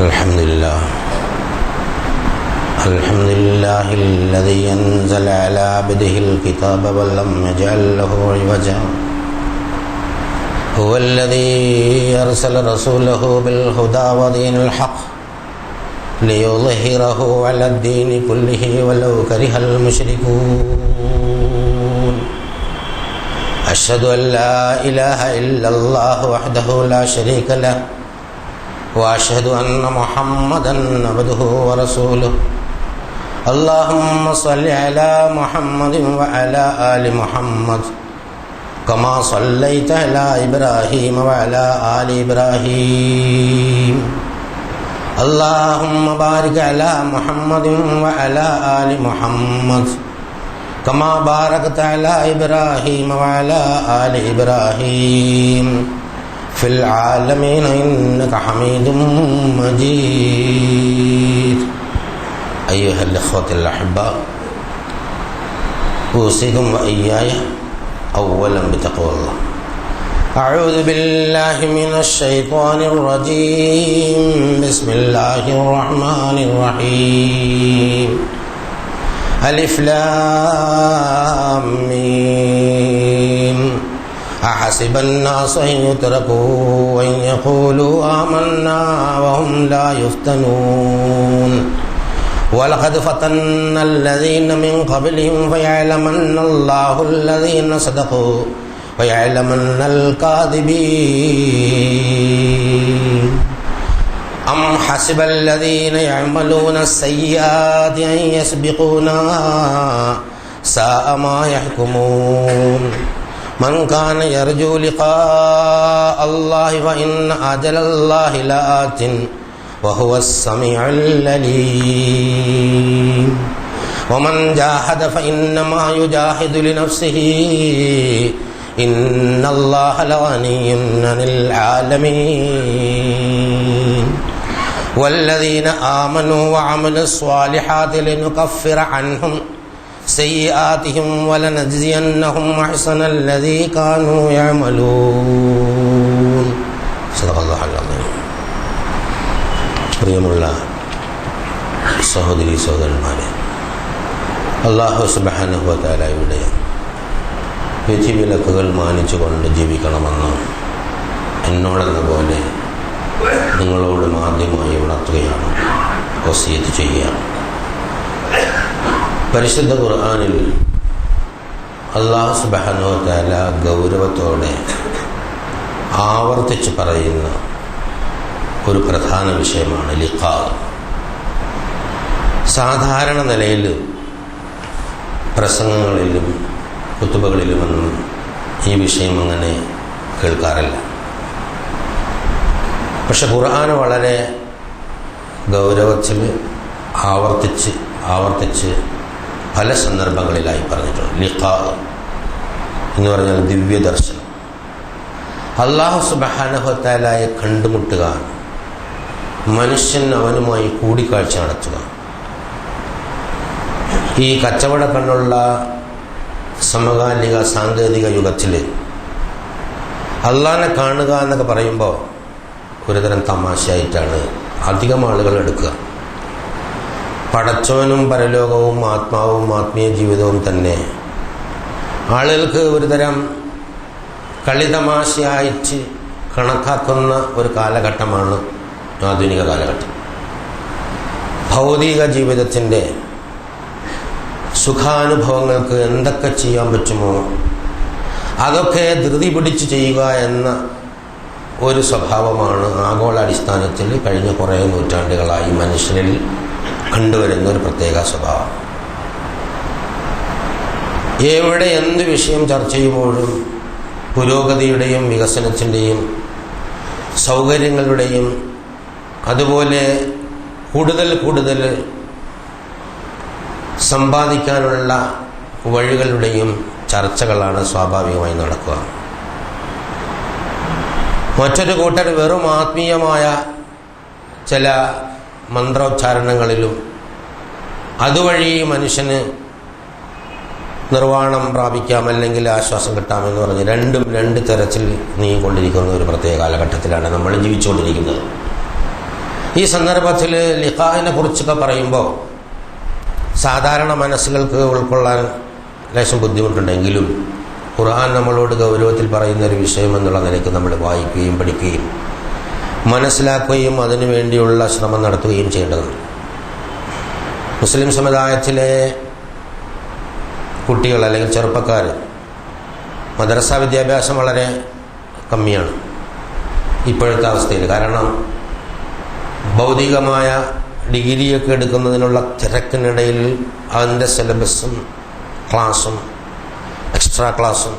الحمد لله الذي أنزل على عبده الكتاب ولم يجعل له عوجا هو الذي أرسل رسوله بالهدى ودين الحق ليظهره على الدين كله ولو كره المشركون أشهد أن لا إله إلا الله وحده لا شريك له وأشهد أن محمدا عبده ورسوله اللهم صل على محمد وعلى آل محمد كما صليت على إبراهيم وعلى آل إبراهيم اللهم بارك على محمد وعلى آل محمد كما باركت على إبراهيم وعلى آل إبراهيم في العالمين إنك حميد مجيد. أيها الإخوة الأحباء، أوصيكم وإياي أولا بتقوى الله. أعوذ بالله من الشيطان الرجيم. بسم الله الرحمن الرحيم. ألف لام ميم. أحسب الناس أن يتركوا أن يقولوا آمنا وهم لا يفتنون ولقد فتنا الذين من قبلهم فيعلمن الله الذين صدقوا ويعلمن الكاذبين. أم حسب الذين يعملون السيئات أن يسبقونا ساء ما يحكمون. من كان يرجو لقاء الله فإن أجل الله لآت وهو السميع العليم. ومن جاهد فإنما يجاهد لنفسه إن الله لغني عن العالمين. والذين آمنوا وعملوا الصالحات لنكفر عنهم سيئاتهم ولنجزينهم أحسن الذي كانوا يعملون. صدق الله العظيم. പ്രിയമുള്ള സഹോദരീ സഹോദരന്മാരെ, അല്ലാഹു സുബ്ഹാനഹു വ തആലയുടെ വിധിവിലക്കുകൾ മാനിച്ചുകൊണ്ട് ജീവിക്കണമെന്ന് എന്നോടെന്ന പോലെ നിങ്ങളോട് ആദ്യമായി ഉണർത്തുകയാണ്, വസിയത്ത് ചെയ്യുകയാണ്. പരിശുദ്ധ ഖുർആനിൽ അല്ലാഹു സുബ്ഹാനഹു വ തആല ഗൗരവത്തോടെ ആവർത്തിച്ച് പറയുന്ന ഒരു പ്രധാന വിഷയമാണ് ലിഖാ. സാധാരണ നിലയിൽ പ്രസംഗങ്ങളിലും ഖുതുബകളിലുമൊന്നും ഈ വിഷയം അങ്ങനെ കേൾക്കാറില്ല. പക്ഷെ ഖുർആൻ വളരെ ഗൗരവത്തിൽ ആവർത്തിച്ച് പല സന്ദർഭങ്ങളിലായി പറഞ്ഞിട്ടുണ്ട്. ലിഖാ എന്ന് പറഞ്ഞാൽ ദിവ്യദർശനം, അല്ലാഹു സുബ്ഹാനഹു വ തആലയെ കണ്ടുമുട്ടുക, മനുഷ്യൻ അവനുമായി കൂടിക്കാഴ്ച നടത്തുക. ഈ കച്ചവട കണ്ണുള്ള സമകാലിക സാങ്കേതിക യുഗത്തിൽ അള്ളാഹിനെ കാണുക എന്നൊക്കെ പറയുമ്പോൾ ഒരുതരം തമാശയായിട്ടാണ് അധികം ആളുകൾ എടുക്കുക. പടച്ചവനും പരലോകവും ആത്മാവും ആത്മീയ ജീവിതവും തന്നെ ആളുകൾക്ക് ഒരുതരം കളിതമാശയായിട്ട് കണക്കാക്കുന്ന ഒരു കാലഘട്ടമാണ് ആധുനിക കാലഘട്ടം. ഭൗതിക ജീവിതത്തിൻ്റെ സുഖാനുഭവങ്ങൾക്ക് എന്തൊക്കെ ചെയ്യാൻ പറ്റുമോ അതൊക്കെ ധൃതി പിടിച്ച് ചെയ്യുക എന്ന ഒരു സ്വഭാവമാണ് ആഗോളാടിസ്ഥാനത്തിൽ കഴിഞ്ഞ കുറേ നൂറ്റാണ്ടുകളായി മനുഷ്യരിൽ കണ്ടുവരുന്ന ഒരു പ്രത്യേക സ്വഭാവം. എവിടെ എന്ത് വിഷയം ചർച്ച ചെയ്യുമ്പോഴും പുരോഗതിയുടെയും വികസനത്തിൻ്റെയും സൗകര്യങ്ങളുടെയും അതുപോലെ കൂടുതൽ സമ്പാദിക്കാനുള്ള വഴികളുടെയും ചർച്ചകളാണ് സ്വാഭാവികമായി നടക്കുക. മറ്റൊരു കൂട്ടർ വെറും ആത്മീയമായ ചില മന്ത്രോച്ചാരണങ്ങളിലും അതുവഴി മനുഷ്യന് നിർവ്വാണം പ്രാപിക്കാം, അല്ലെങ്കിൽ ആശ്വാസം കിട്ടാമെന്ന് പറഞ്ഞ് രണ്ട് തരത്തിൽ നീങ്ങിക്കൊണ്ടിരിക്കുന്ന ഒരു പ്രത്യേക കാലഘട്ടത്തിലാണ് നമ്മൾ ജീവിച്ചുകൊണ്ടിരിക്കുന്നത്. ഈ സന്ദർഭത്തിൽ ലിഖാഇനെ കുറിച്ചൊക്കെ പറയുമ്പോൾ സാധാരണ മനസ്സുകൾക്ക് ഉൾക്കൊള്ളാൻ ലേശം ബുദ്ധിമുട്ടുണ്ടെങ്കിലും ഖുർആൻ നമ്മളോട് ഗൗരവത്തിൽ പറയുന്ന ഒരു വിഷയം എന്നുള്ള നിലയ്ക്ക് നമ്മൾ വായിക്കുകയും പഠിക്കുകയും മനസ്സിലാക്കുകയും അതിനു വേണ്ടിയുള്ള ശ്രമം നടത്തുകയും ചെയ്യേണ്ടതുണ്ട്. മുസ്ലിം സമുദായത്തിലെ കുട്ടികൾ അല്ലെങ്കിൽ ചെറുപ്പക്കാർ മദ്രസ വിദ്യാഭ്യാസം വളരെ കമ്മിയാണ് ഇപ്പോഴത്തെ അവസ്ഥയിൽ. കാരണം ഭൗതികമായ ഡിഗ്രിയൊക്കെ എടുക്കുന്നതിനുള്ള തിരക്കിനിടയിൽ അതിൻ്റെ സിലബസും ക്ലാസ്സും എക്സ്ട്രാ ക്ലാസ്സും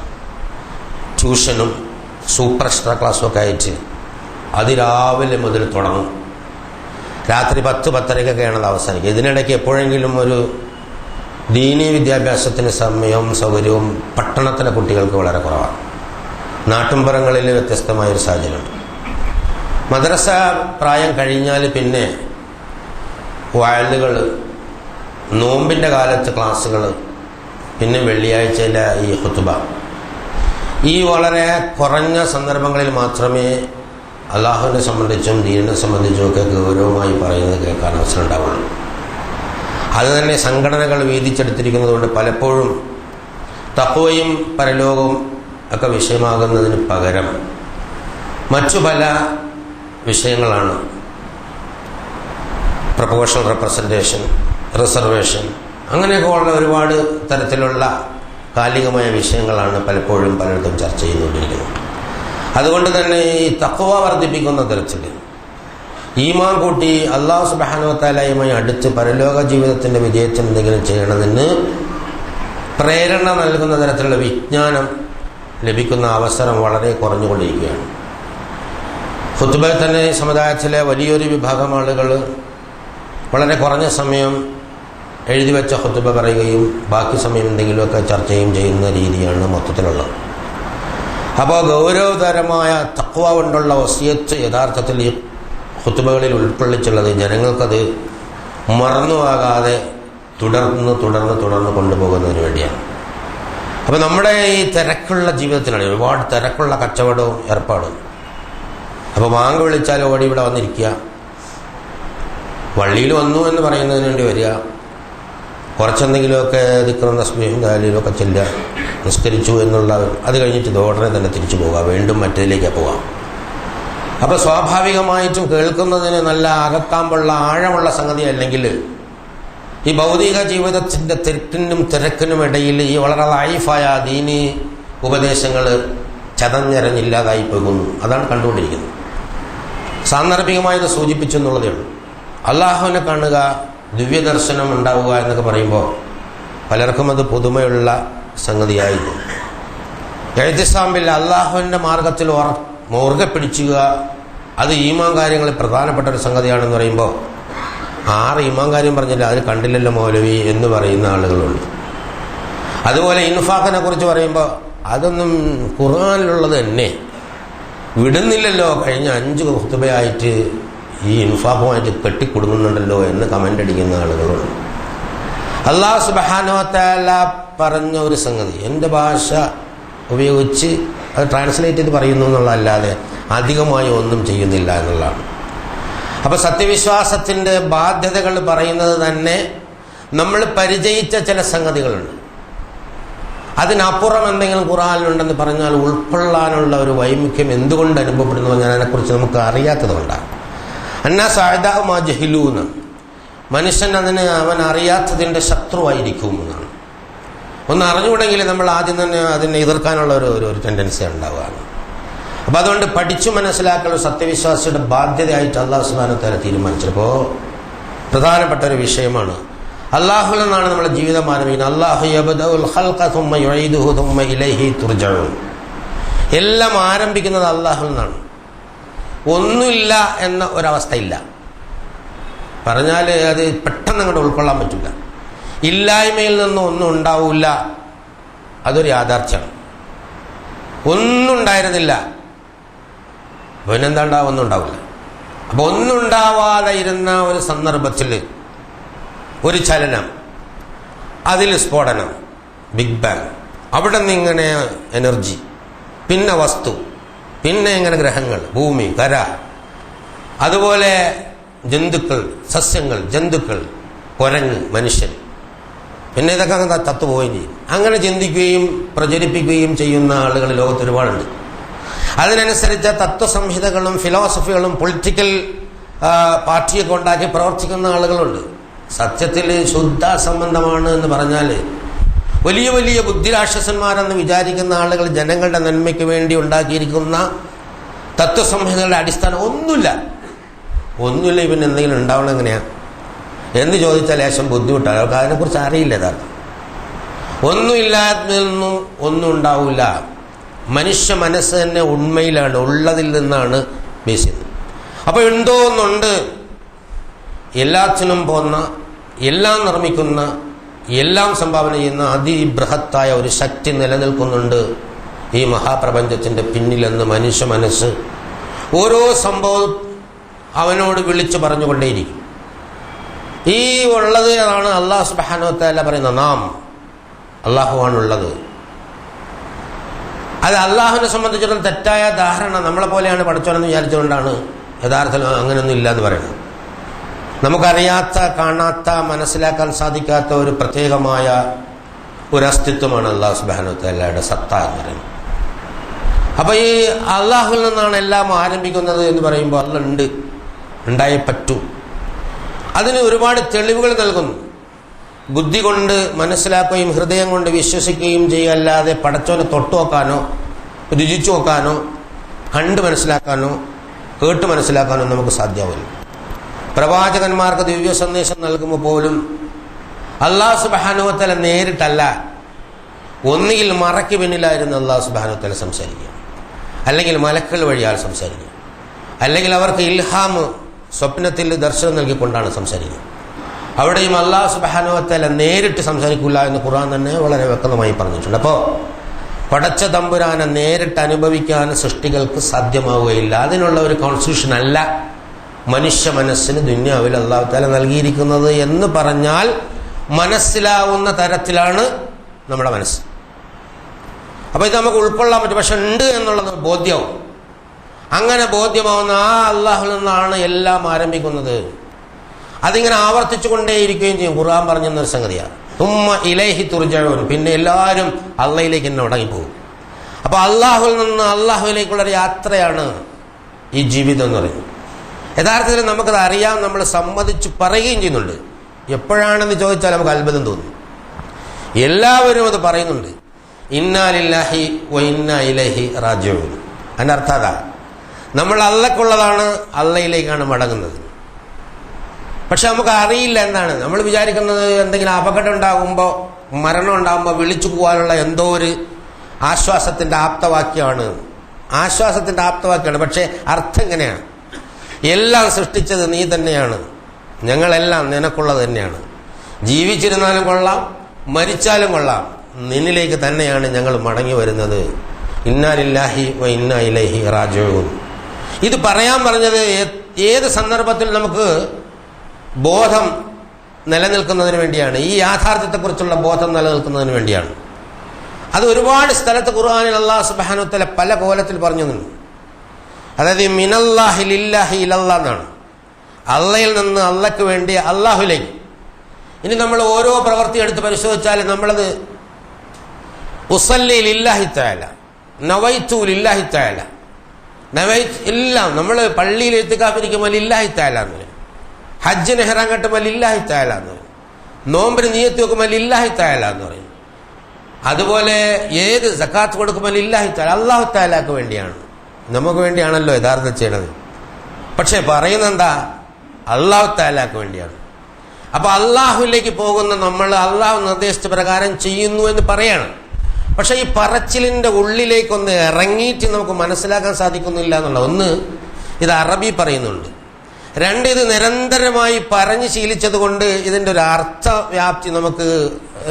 ട്യൂഷനും സൂപ്പർ എക്സ്ട്രാ ക്ലാസ്സും ഒക്കെ അയച്ച് അതിരാവിലെ മുതൽ തുടങ്ങും. രാത്രി 10-10:30 അത് അവസാനിക്കുക. ഇതിനിടയ്ക്ക് എപ്പോഴെങ്കിലും ഒരു ദീനീ വിദ്യാഭ്യാസത്തിന് സമയവും സൗകര്യവും പട്ടണത്തിലെ കുട്ടികൾക്ക് വളരെ കുറവാണ്. നാട്ടുമ്പുറങ്ങളിൽ വ്യത്യസ്തമായൊരു സാഹചര്യമുണ്ട്. മദ്രസ പ്രായം കഴിഞ്ഞാൽ പിന്നെ വയലുകൾ, നോമ്പിൻ്റെ കാലത്ത് ക്ലാസ്സുകൾ, പിന്നെ വെള്ളിയാഴ്ചയിലെ ഈ ഖുതുബ, ഈ വളരെ കുറഞ്ഞ സന്ദർഭങ്ങളിൽ മാത്രമേ അള്ളാഹുവിനെ സംബന്ധിച്ചും ദീനിനെ സംബന്ധിച്ചും ഒക്കെ ഗൗരവമായി പറയുന്നത് കേൾക്കാൻ അവസരം ഉണ്ടാവുള്ളൂ. അത് തന്നെ സംഘടനകൾ വീതിച്ചെടുത്തിരിക്കുന്നതുകൊണ്ട് പലപ്പോഴും തഖ്വയും പരലോകവും ഒക്കെ വിഷയമാകുന്നതിന് പകരം മറ്റു പല വിഷയങ്ങളാണ്. പ്രൊപോർഷണൽ റെപ്രസെൻറ്റേഷൻ, റിസർവേഷൻ, അങ്ങനെയൊക്കെ ഉള്ള ഒരുപാട് തരത്തിലുള്ള കാലികമായ വിഷയങ്ങളാണ് പലപ്പോഴും പലയിടത്തും ചർച്ച ചെയ്തുകൊണ്ടിരിക്കുന്നത്. അതുകൊണ്ട് തന്നെ ഈ തഖ്വ വർദ്ധിപ്പിക്കുന്ന തരത്തിൽ ഈമാൻ കൂട്ടി അല്ലാഹു സുബ്ഹാനഹു വ തആലയുമായി അടുത്ത് പരലോക ജീവിതത്തിൻ്റെ വിജയത്തിന് എന്തെങ്കിലും ചെയ്യണതിന് പ്രേരണ നൽകുന്ന തരത്തിലുള്ള വിജ്ഞാനം ലഭിക്കുന്ന അവസരം വളരെ കുറഞ്ഞുകൊണ്ടിരിക്കുകയാണ്. ഖുതുബയിൽ തന്നെ സമുദായത്തിലെ വലിയൊരു വിഭാഗം ആളുകൾ വളരെ കുറഞ്ഞ സമയം എഴുതി വെച്ച ഖുതുബ പറയുകയും ബാക്കി സമയം എന്തെങ്കിലുമൊക്കെ ചർച്ചയും ചെയ്യുന്ന രീതിയാണ് മൊത്തത്തിലുള്ളത്. അപ്പോൾ ഗൗരവതരമായ തഖ്വ കൊണ്ടുള്ള വസിയത്ത് യഥാർത്ഥത്തിൽ ഈ ഖുതുബകളിൽ ഉൾക്കൊള്ളിച്ചുള്ളത് ജനങ്ങൾക്കത് മറന്നുപോകാതെ തുടർന്ന് കൊണ്ടുപോകുന്നതിന് വേണ്ടിയാണ്. അപ്പോൾ നമ്മുടെ ഈ തിരക്കുള്ള ജീവിതത്തിലാണ് ഒരുപാട് തിരക്കുള്ള കച്ചവടവും ഏർപ്പാടും. അപ്പോൾ ബാങ്ക് വിളിച്ചാൽ ഓടി ഇവിടെ വന്നിരിക്കുക, വള്ളിയിൽ വന്നു എന്ന് പറയുന്നതിന് വേണ്ടി വരിക, കുറച്ചെന്തെങ്കിലുമൊക്കെ ദിക്റും തസ്ബീഹും ദാലിലൊക്കെ ചെല്ലുക, നിസ്കരിച്ചു എന്നുള്ള അത് കഴിഞ്ഞിട്ട് ഉടനെ തന്നെ തിരിച്ചു പോവുക, വീണ്ടും മറ്റേതിലേക്കാണ് പോവുക. അപ്പോൾ സ്വാഭാവികമായിട്ടും കേൾക്കുന്നതിന് നല്ല അകത്താമ്പുള്ള ആഴമുള്ള സംഗതി അല്ലെങ്കിൽ ഈ ഭൗതിക ജീവിതത്തിൻ്റെ തിരക്കിനും ഇടയിൽ ഈ വളരെ ലൈഫായ ദീനി ഉപദേശങ്ങൾ ചതഞ്ഞരഞ്ഞില്ലാതായി പോകുന്നു. അതാണ് കണ്ടുകൊണ്ടിരിക്കുന്നത്. സാന്ദർഭികമായത് സൂചിപ്പിച്ചു എന്നുള്ളതേ ഉള്ളൂ. അള്ളാഹുവിനെ കാണുക, ദിവ്യദർശനം ഉണ്ടാവുക എന്നൊക്കെ പറയുമ്പോൾ പലർക്കും അത് പുതുമയുള്ള സംഗതിയായിരുന്നു. എഴുത്തിസാമ്പിൽ അള്ളാഹുവിൻ്റെ മാർഗത്തിൽ മുറുകെ പിടിച്ചുക, അത് ഈമാൻ കാര്യങ്ങളിൽ പ്രധാനപ്പെട്ട ഒരു സംഗതിയാണെന്ന് പറയുമ്പോൾ 6 ഈമാൻ കാര്യം പറഞ്ഞില്ല, അത് കണ്ടില്ലല്ലോ മൗലവി എന്ന് പറയുന്ന ആളുകളുണ്ട്. അതുപോലെ ഇൻഫാഖിനെ കുറിച്ച് പറയുമ്പോൾ അതൊന്നും ഖുർആനിലുള്ളത് തന്നെ വിടുന്നില്ലല്ലോ, കഴിഞ്ഞ 5 ഖുതുബയായിട്ട് ഈ ഇൻഫാഖുമായിട്ട് കെട്ടിക്കൊടുങ്ങുന്നുണ്ടല്ലോ എന്ന് കമൻ്റ് അടിക്കുന്ന ആളുകളുണ്ട്. അല്ലാഹു സുബ്ഹാനഹു വ തആല പറഞ്ഞ ഒരു സംഗതി എൻ്റെ ഭാഷ ഉപയോഗിച്ച് അത് ട്രാൻസ്ലേറ്റ് ചെയ്ത് പറയുന്നു എന്നുള്ളതല്ലാതെ അധികമായി ഒന്നും ചെയ്യുന്നില്ല എന്നുള്ളതാണ്. അപ്പോൾ സത്യവിശ്വാസത്തിൻ്റെ ബാധ്യതകൾ പറയുന്നത് തന്നെ നമ്മൾ പരിചയിച്ച ചില സംഗതികളുണ്ട്. അതിനപ്പുറം എന്തെങ്കിലും ഖുർആനിലുണ്ടെന്ന് പറഞ്ഞാൽ ഉൾക്കൊള്ളാനുള്ള ഒരു വൈമുഖ്യം എന്തുകൊണ്ട് അനുഭവപ്പെടുന്നു പറഞ്ഞാൽ അതിനെക്കുറിച്ച് നമുക്ക് അറിയാത്തതുകൊണ്ടാണ്. അന്നാസ് അഅദാഉ മാ ജഹിലൂന, മനുഷ്യൻ അവൻ അറിയാത്തതിൻ്റെ ശത്രുവായിരിക്കും എന്നാണ്. ഒന്ന് അറിഞ്ഞുകൂടെങ്കിൽ നമ്മൾ ആദ്യം തന്നെ അതിനെ എതിർക്കാനുള്ള ഒരു ടെൻഡൻസി ഉണ്ടാവുകയാണ്. അപ്പോൾ അതുകൊണ്ട് പഠിച്ചു മനസ്സിലാക്കുന്ന സത്യവിശ്വാസിയുടെ ബാധ്യതയായിട്ട് അല്ലാഹു സുബ്ഹാനഹു വ തആല തീരുമാനിച്ചപ്പോൾ പ്രധാനപ്പെട്ട ഒരു വിഷയമാണ്. അല്ലാഹുവിൽ നിന്നാണ് നമ്മുടെ ജീവിതം ആരംഭിക്കുന്നത്. അല്ലാഹു യബ്ദഉൽ ഖൽഖ സുമ്മ യുഈദുഹു സുമ്മ ഇലൈഹി തുർജഊൻ. എല്ലാം ആരംഭിക്കുന്നത് അല്ലാഹുവിൽ നിന്നാണ്. ഒന്നുമില്ല എന്ന ഒരവസ്ഥയില്ല. പറഞ്ഞാൽ അത് പെട്ടെന്ന് അങ്ങോട്ട് ഉൾക്കൊള്ളാൻ പറ്റില്ല. ഇല്ലായ്മയിൽ നിന്നും ഒന്നും ഉണ്ടാവില്ല, അതൊരു യാഥാർത്ഥ്യമാണ്. ഒന്നും ഉണ്ടായിരുന്നില്ല, പിന്നെന്താണ്ടാവും, ഒന്നും ഉണ്ടാവില്ല. അപ്പോൾ ഒന്നും ഉണ്ടാവാതെ ഇരുന്ന ഒരു സന്ദർഭത്തിൽ ഒരു ചലനം, അതിൽ സ്ഫോടനം, ബിഗ് ബാങ്, അവിടെ നിന്ന് ഇങ്ങനെ എനർജി, പിന്നെ വസ്തു, പിന്നെ ഇങ്ങനെ ഗ്രഹങ്ങൾ, ഭൂമി, കര, അതുപോലെ ജന്തുക്കൾ, സസ്യങ്ങൾ, ജന്തുക്കൾ, കുരങ്ങ്, മനുഷ്യൻ, പിന്നെ ഇതൊക്കെ അങ്ങ് തത്തുപോവുകയും ചെയ്യും. അങ്ങനെ ചിന്തിക്കുകയും പ്രചരിപ്പിക്കുകയും ചെയ്യുന്ന ആളുകൾ ലോകത്ത് ഒരുപാടുണ്ട്. അതിനനുസരിച്ച തത്വസംഹിതകളും ഫിലോസഫികളും പൊളിറ്റിക്കൽ പാർട്ടിയൊക്കെ ഉണ്ടാക്കി പ്രവർത്തിക്കുന്ന ആളുകളുണ്ട്. സത്യത്തിൽ ശുദ്ധ സംബന്ധമാണ് എന്ന് പറഞ്ഞാൽ വലിയ വലിയ ബുദ്ധിരാക്ഷസന്മാരെന്ന് വിചാരിക്കുന്ന ആളുകൾ ജനങ്ങളുടെ നന്മയ്ക്ക് വേണ്ടി ഉണ്ടാക്കിയിരിക്കുന്ന തത്വസംഹിതകളുടെ അടിസ്ഥാനം ഒന്നുമില്ല. പിന്നെ എന്തെങ്കിലും ഉണ്ടാവണം എങ്ങനെയാണ് എന്ന് ചോദിച്ചാൽ ലേശം ബുദ്ധിമുട്ടാണ്. അവർക്ക് അതിനെക്കുറിച്ച് അറിയില്ല. യഥാർത്ഥം ഒന്നുമില്ലാത്തതിൽ നിന്നും ഒന്നും ഉണ്ടാവില്ല. മനുഷ്യ മനസ്സ് തന്നെ ഉണ്മയിലാണ്, ഉള്ളതിൽ നിന്നാണ് ബേസ് ചെയ്യുന്നത്. അപ്പോൾ എന്തോ ഒന്നുണ്ട്, എല്ലാത്തിനും പോന്ന, എല്ലാം നിർമ്മിക്കുന്ന, എല്ലാം സംഭാവന ചെയ്യുന്ന അതിബൃഹത്തായ ഒരു ശക്തി നിലനിൽക്കുന്നുണ്ട് ഈ മഹാപ്രപഞ്ചത്തിൻ്റെ പിന്നിലെന്ന് മനുഷ്യ മനസ്സ് ഓരോ സംഭവം അവനോട് വിളിച്ചു പറഞ്ഞുകൊണ്ടേയിരിക്കും. ഈ ഉള്ളത് ആണ് അള്ളാഹു സുബ്ഹാനഹു വ തആല പറയുന്നത്. നാം അള്ളാഹുവാണുള്ളത്. അത് അള്ളാഹുവിനെ സംബന്ധിച്ചിടത്തോളം തെറ്റായ ധാരണ, നമ്മളെ പോലെയാണ് പഠിച്ചോനെന്ന് വിചാരിച്ചുകൊണ്ടാണ് യഥാർത്ഥത്തിൽ അങ്ങനെയൊന്നും ഇല്ല എന്ന് പറയുന്നത്. നമുക്കറിയാത്ത, കാണാത്ത, മനസ്സിലാക്കാൻ സാധിക്കാത്ത ഒരു പ്രത്യേകമായ ഒരു അസ്തിത്വമാണ് അള്ളാഹു സുബ്ഹാനഹു വ തആലയുടെ സത്ത എന്ന് പറയുന്നത്. അപ്പോൾ ഈ അള്ളാഹുവിൽ നിന്നാണ് എല്ലാം ആരംഭിക്കുന്നത് എന്ന് പറയുമ്പോൾ അള്ളാഹ് ഉണ്ട്, ഉണ്ടായേ പറ്റൂ. അതിന് ഒരുപാട് തെളിവുകൾ നൽകുന്നു. ബുദ്ധി കൊണ്ട് മനസ്സിലാക്കുകയും ഹൃദയം കൊണ്ട് വിശ്വസിക്കുകയും ചെയ്യല്ലാതെ പടച്ചോനെ തൊട്ടു നോക്കാനോ രുചിച്ചു നോക്കാനോ കണ്ട് മനസ്സിലാക്കാനോ കേട്ട് മനസ്സിലാക്കാനോ നമുക്ക് സാധ്യമാവില്ല. പ്രവാചകന്മാർക്ക് ദിവ്യ സന്ദേശം നൽകുമ്പോൾ പോലും അല്ലാഹു സുബ്ഹാനഹു വ തആല നേരിട്ടല്ല, ഒന്നുകിൽ മറയ്ക്ക് പിന്നിലായിരുന്നു അല്ലാഹു സുബ്ഹാനഹു വ തആല സംസാരിക്കുക, അല്ലെങ്കിൽ മലക്കുകൾ വഴിയാൽ സംസാരിക്കുക, അല്ലെങ്കിൽ അവർക്ക് ഇൽഹാം സ്വപ്നത്തിൽ ദർശനം നൽകിക്കൊണ്ടാണ് സംസാരിക്കുക. അവിടെയും അല്ലാഹു സുബ്ഹാനഹു വ തആല നേരിട്ട് സംസാരിക്കില്ല എന്ന് ഖുർആൻ തന്നെ വളരെ വ്യക്തമായി പറഞ്ഞിട്ടുണ്ട്. അപ്പോൾ പടച്ച തമ്പുരാനെ നേരിട്ട് അനുഭവിക്കാൻ സൃഷ്ടികൾക്ക് സാധ്യമാവുകയില്ല. അതിനുള്ള ഒരു കോൺസ്റ്റിറ്റ്യൂഷൻ അല്ല മനുഷ്യ മനസ്സിന് ദുനിയാവിൽ അല്ലാഹു തആല നൽകിയിരിക്കുന്നത് എന്ന് പറഞ്ഞാൽ മനസ്സിലാവുന്ന തരത്തിലാണ് നമ്മുടെ മനസ്സ്. അപ്പോൾ ഇത് നമുക്ക് ഉൾക്കൊള്ളാൻ പറ്റും. പക്ഷെ ഉണ്ട് എന്നുള്ളത് ബോധ്യവും. അങ്ങനെ ബോധ്യമാവുന്ന ആ അള്ളാഹുവിൽ നിന്നാണ് എല്ലാം ആരംഭിക്കുന്നത്. അതിങ്ങനെ ആവർത്തിച്ചു കൊണ്ടേയിരിക്കുകയും ചെയ്യും. ഖുർആൻ പറഞ്ഞൊരു സംഗതിയാണ്, തുമ്മ ഇലൈഹി തുർജഊൻ. പിന്നെ എല്ലാവരും അള്ളാഹിലേക്ക് തന്നെ മടങ്ങിപ്പോകും. അപ്പോൾ അള്ളാഹുവിൽ നിന്ന് അള്ളാഹുവിലേക്കുള്ളൊരു യാത്രയാണ് ഈ ജീവിതം എന്ന് പറയുന്നത്. യഥാർത്ഥത്തിൽ നമുക്കത് അറിയാം, നമ്മൾ സമ്മതിച്ച് പറയുകയും ചെയ്യുന്നുണ്ട്. എപ്പോഴാണെന്ന് ചോദിച്ചാൽ നമുക്ക് അത്ഭുതം തോന്നും. എല്ലാവരും അത് പറയുന്നുണ്ട്, ഇന്നാ ലില്ലാഹി വ ഇന്നാ ഇലൈഹി റാജിഊൻ. അതിൻ്റെ അർത്ഥം അതാ, നമ്മൾ അള്ളക്കുള്ളതാണ്, അള്ളയിലേക്കാണ് മടങ്ങുന്നത്. പക്ഷെ നമുക്ക് അറിയില്ല എന്താണ്. നമ്മൾ വിചാരിക്കുന്നത് എന്തെങ്കിലും അപകടം ഉണ്ടാകുമ്പോൾ, മരണം ഉണ്ടാകുമ്പോൾ വിളിച്ചു പോകാനുള്ള എന്തോ ഒരു ആശ്വാസത്തിൻ്റെ ആപ്തവാക്യമാണ്. ആശ്വാസത്തിൻ്റെ ആപ്തവാക്യമാണ്. പക്ഷേ അർത്ഥം എങ്ങനെയാണ്? എല്ലാം സൃഷ്ടിച്ചത് നീ തന്നെയാണ്, ഞങ്ങളെല്ലാം നിനക്കുള്ളത് തന്നെയാണ്. ജീവിച്ചിരുന്നാലും കൊള്ളാം, മരിച്ചാലും കൊള്ളാം, നിന്നിലേക്ക് തന്നെയാണ് ഞങ്ങൾ മടങ്ങി വരുന്നത്. ഇന്നാ ലില്ലാഹി വ ഇന്നാ ഇലൈഹി റാജിഊൻ. ഇത് പറയാൻ പറഞ്ഞത് ഏത് സന്ദർഭത്തിൽ നമുക്ക് ബോധം നിലനിൽക്കുന്നതിന് വേണ്ടിയാണ്, ഈ യാഥാർത്ഥ്യത്തെക്കുറിച്ചുള്ള ബോധം നിലനിൽക്കുന്നതിന് വേണ്ടിയാണ്. അത് ഒരുപാട് സ്ഥലത്ത് ഖുർആനിൽ അല്ലാഹു സുബ്ഹാനഹു വ തആല പല കോലത്തിൽ പറഞ്ഞിട്ടുണ്ട്. അതായത് മിനല്ലാഹി ലില്ലാഹി ഇലല്ലാഹ് എന്നാണ്, അള്ളയിൽ നിന്ന് അള്ളക്ക് വേണ്ടി അള്ളാഹുലേക്ക്. ഇനി നമ്മൾ ഓരോ പ്രവൃത്തി എടുത്ത് പരിശോധിച്ചാൽ നമ്മളത് ഉസല്ലി ലില്ലാഹി തആല, നവൈതു ലില്ലാഹി തആല, എല്ലാം നമ്മൾ പള്ളിയിൽ ഇത്തികാഫിരിക്കുമ്പോൾ ലില്ലാഹി തആല എന്ന് പറയും, ഹജ്ജിന് ഇഹ്റാം കെട്ടുമ്പോൾ ലില്ലാഹി തആല എന്ന് പറയും, നോമ്പിന് നിയ്യത്ത് വെക്കുമ്പോൾ ലില്ലാഹി തആല എന്ന് പറയും. അതുപോലെ ഏത് സക്കാത്ത് കൊടുക്കുമ്പോൾ ലില്ലാഹി തആല, അല്ലാഹു തആലക്ക് വേണ്ടിയാണ്, നമുക്ക് വേണ്ടിയാണല്ലോ യഥാർത്ഥം ചെയ്യണത്. പക്ഷെ പറയുന്നത് എന്താ? അല്ലാഹു തആലക്ക് വേണ്ടിയാണ്. അപ്പൊ അള്ളാഹുവിലേക്ക് പോകുന്ന നമ്മൾ അള്ളാഹു നിർദ്ദേശിച്ച പ്രകാരം ചെയ്യുന്നു എന്ന് പറയണം. പക്ഷെ ഈ പറച്ചിലിൻ്റെ ഉള്ളിലേക്കൊന്ന് ഇറങ്ങിയിട്ട് നമുക്ക് മനസ്സിലാക്കാൻ സാധിക്കുന്നില്ല എന്നുള്ള ഒന്ന്, ഇത് അറബി പറയുന്നുണ്ട്. രണ്ട്, ഇത് നിരന്തരമായി പറഞ്ഞ് ശീലിച്ചത് കൊണ്ട് ഇതിൻ്റെ ഒരു അർത്ഥവ്യാപ്തി നമുക്ക്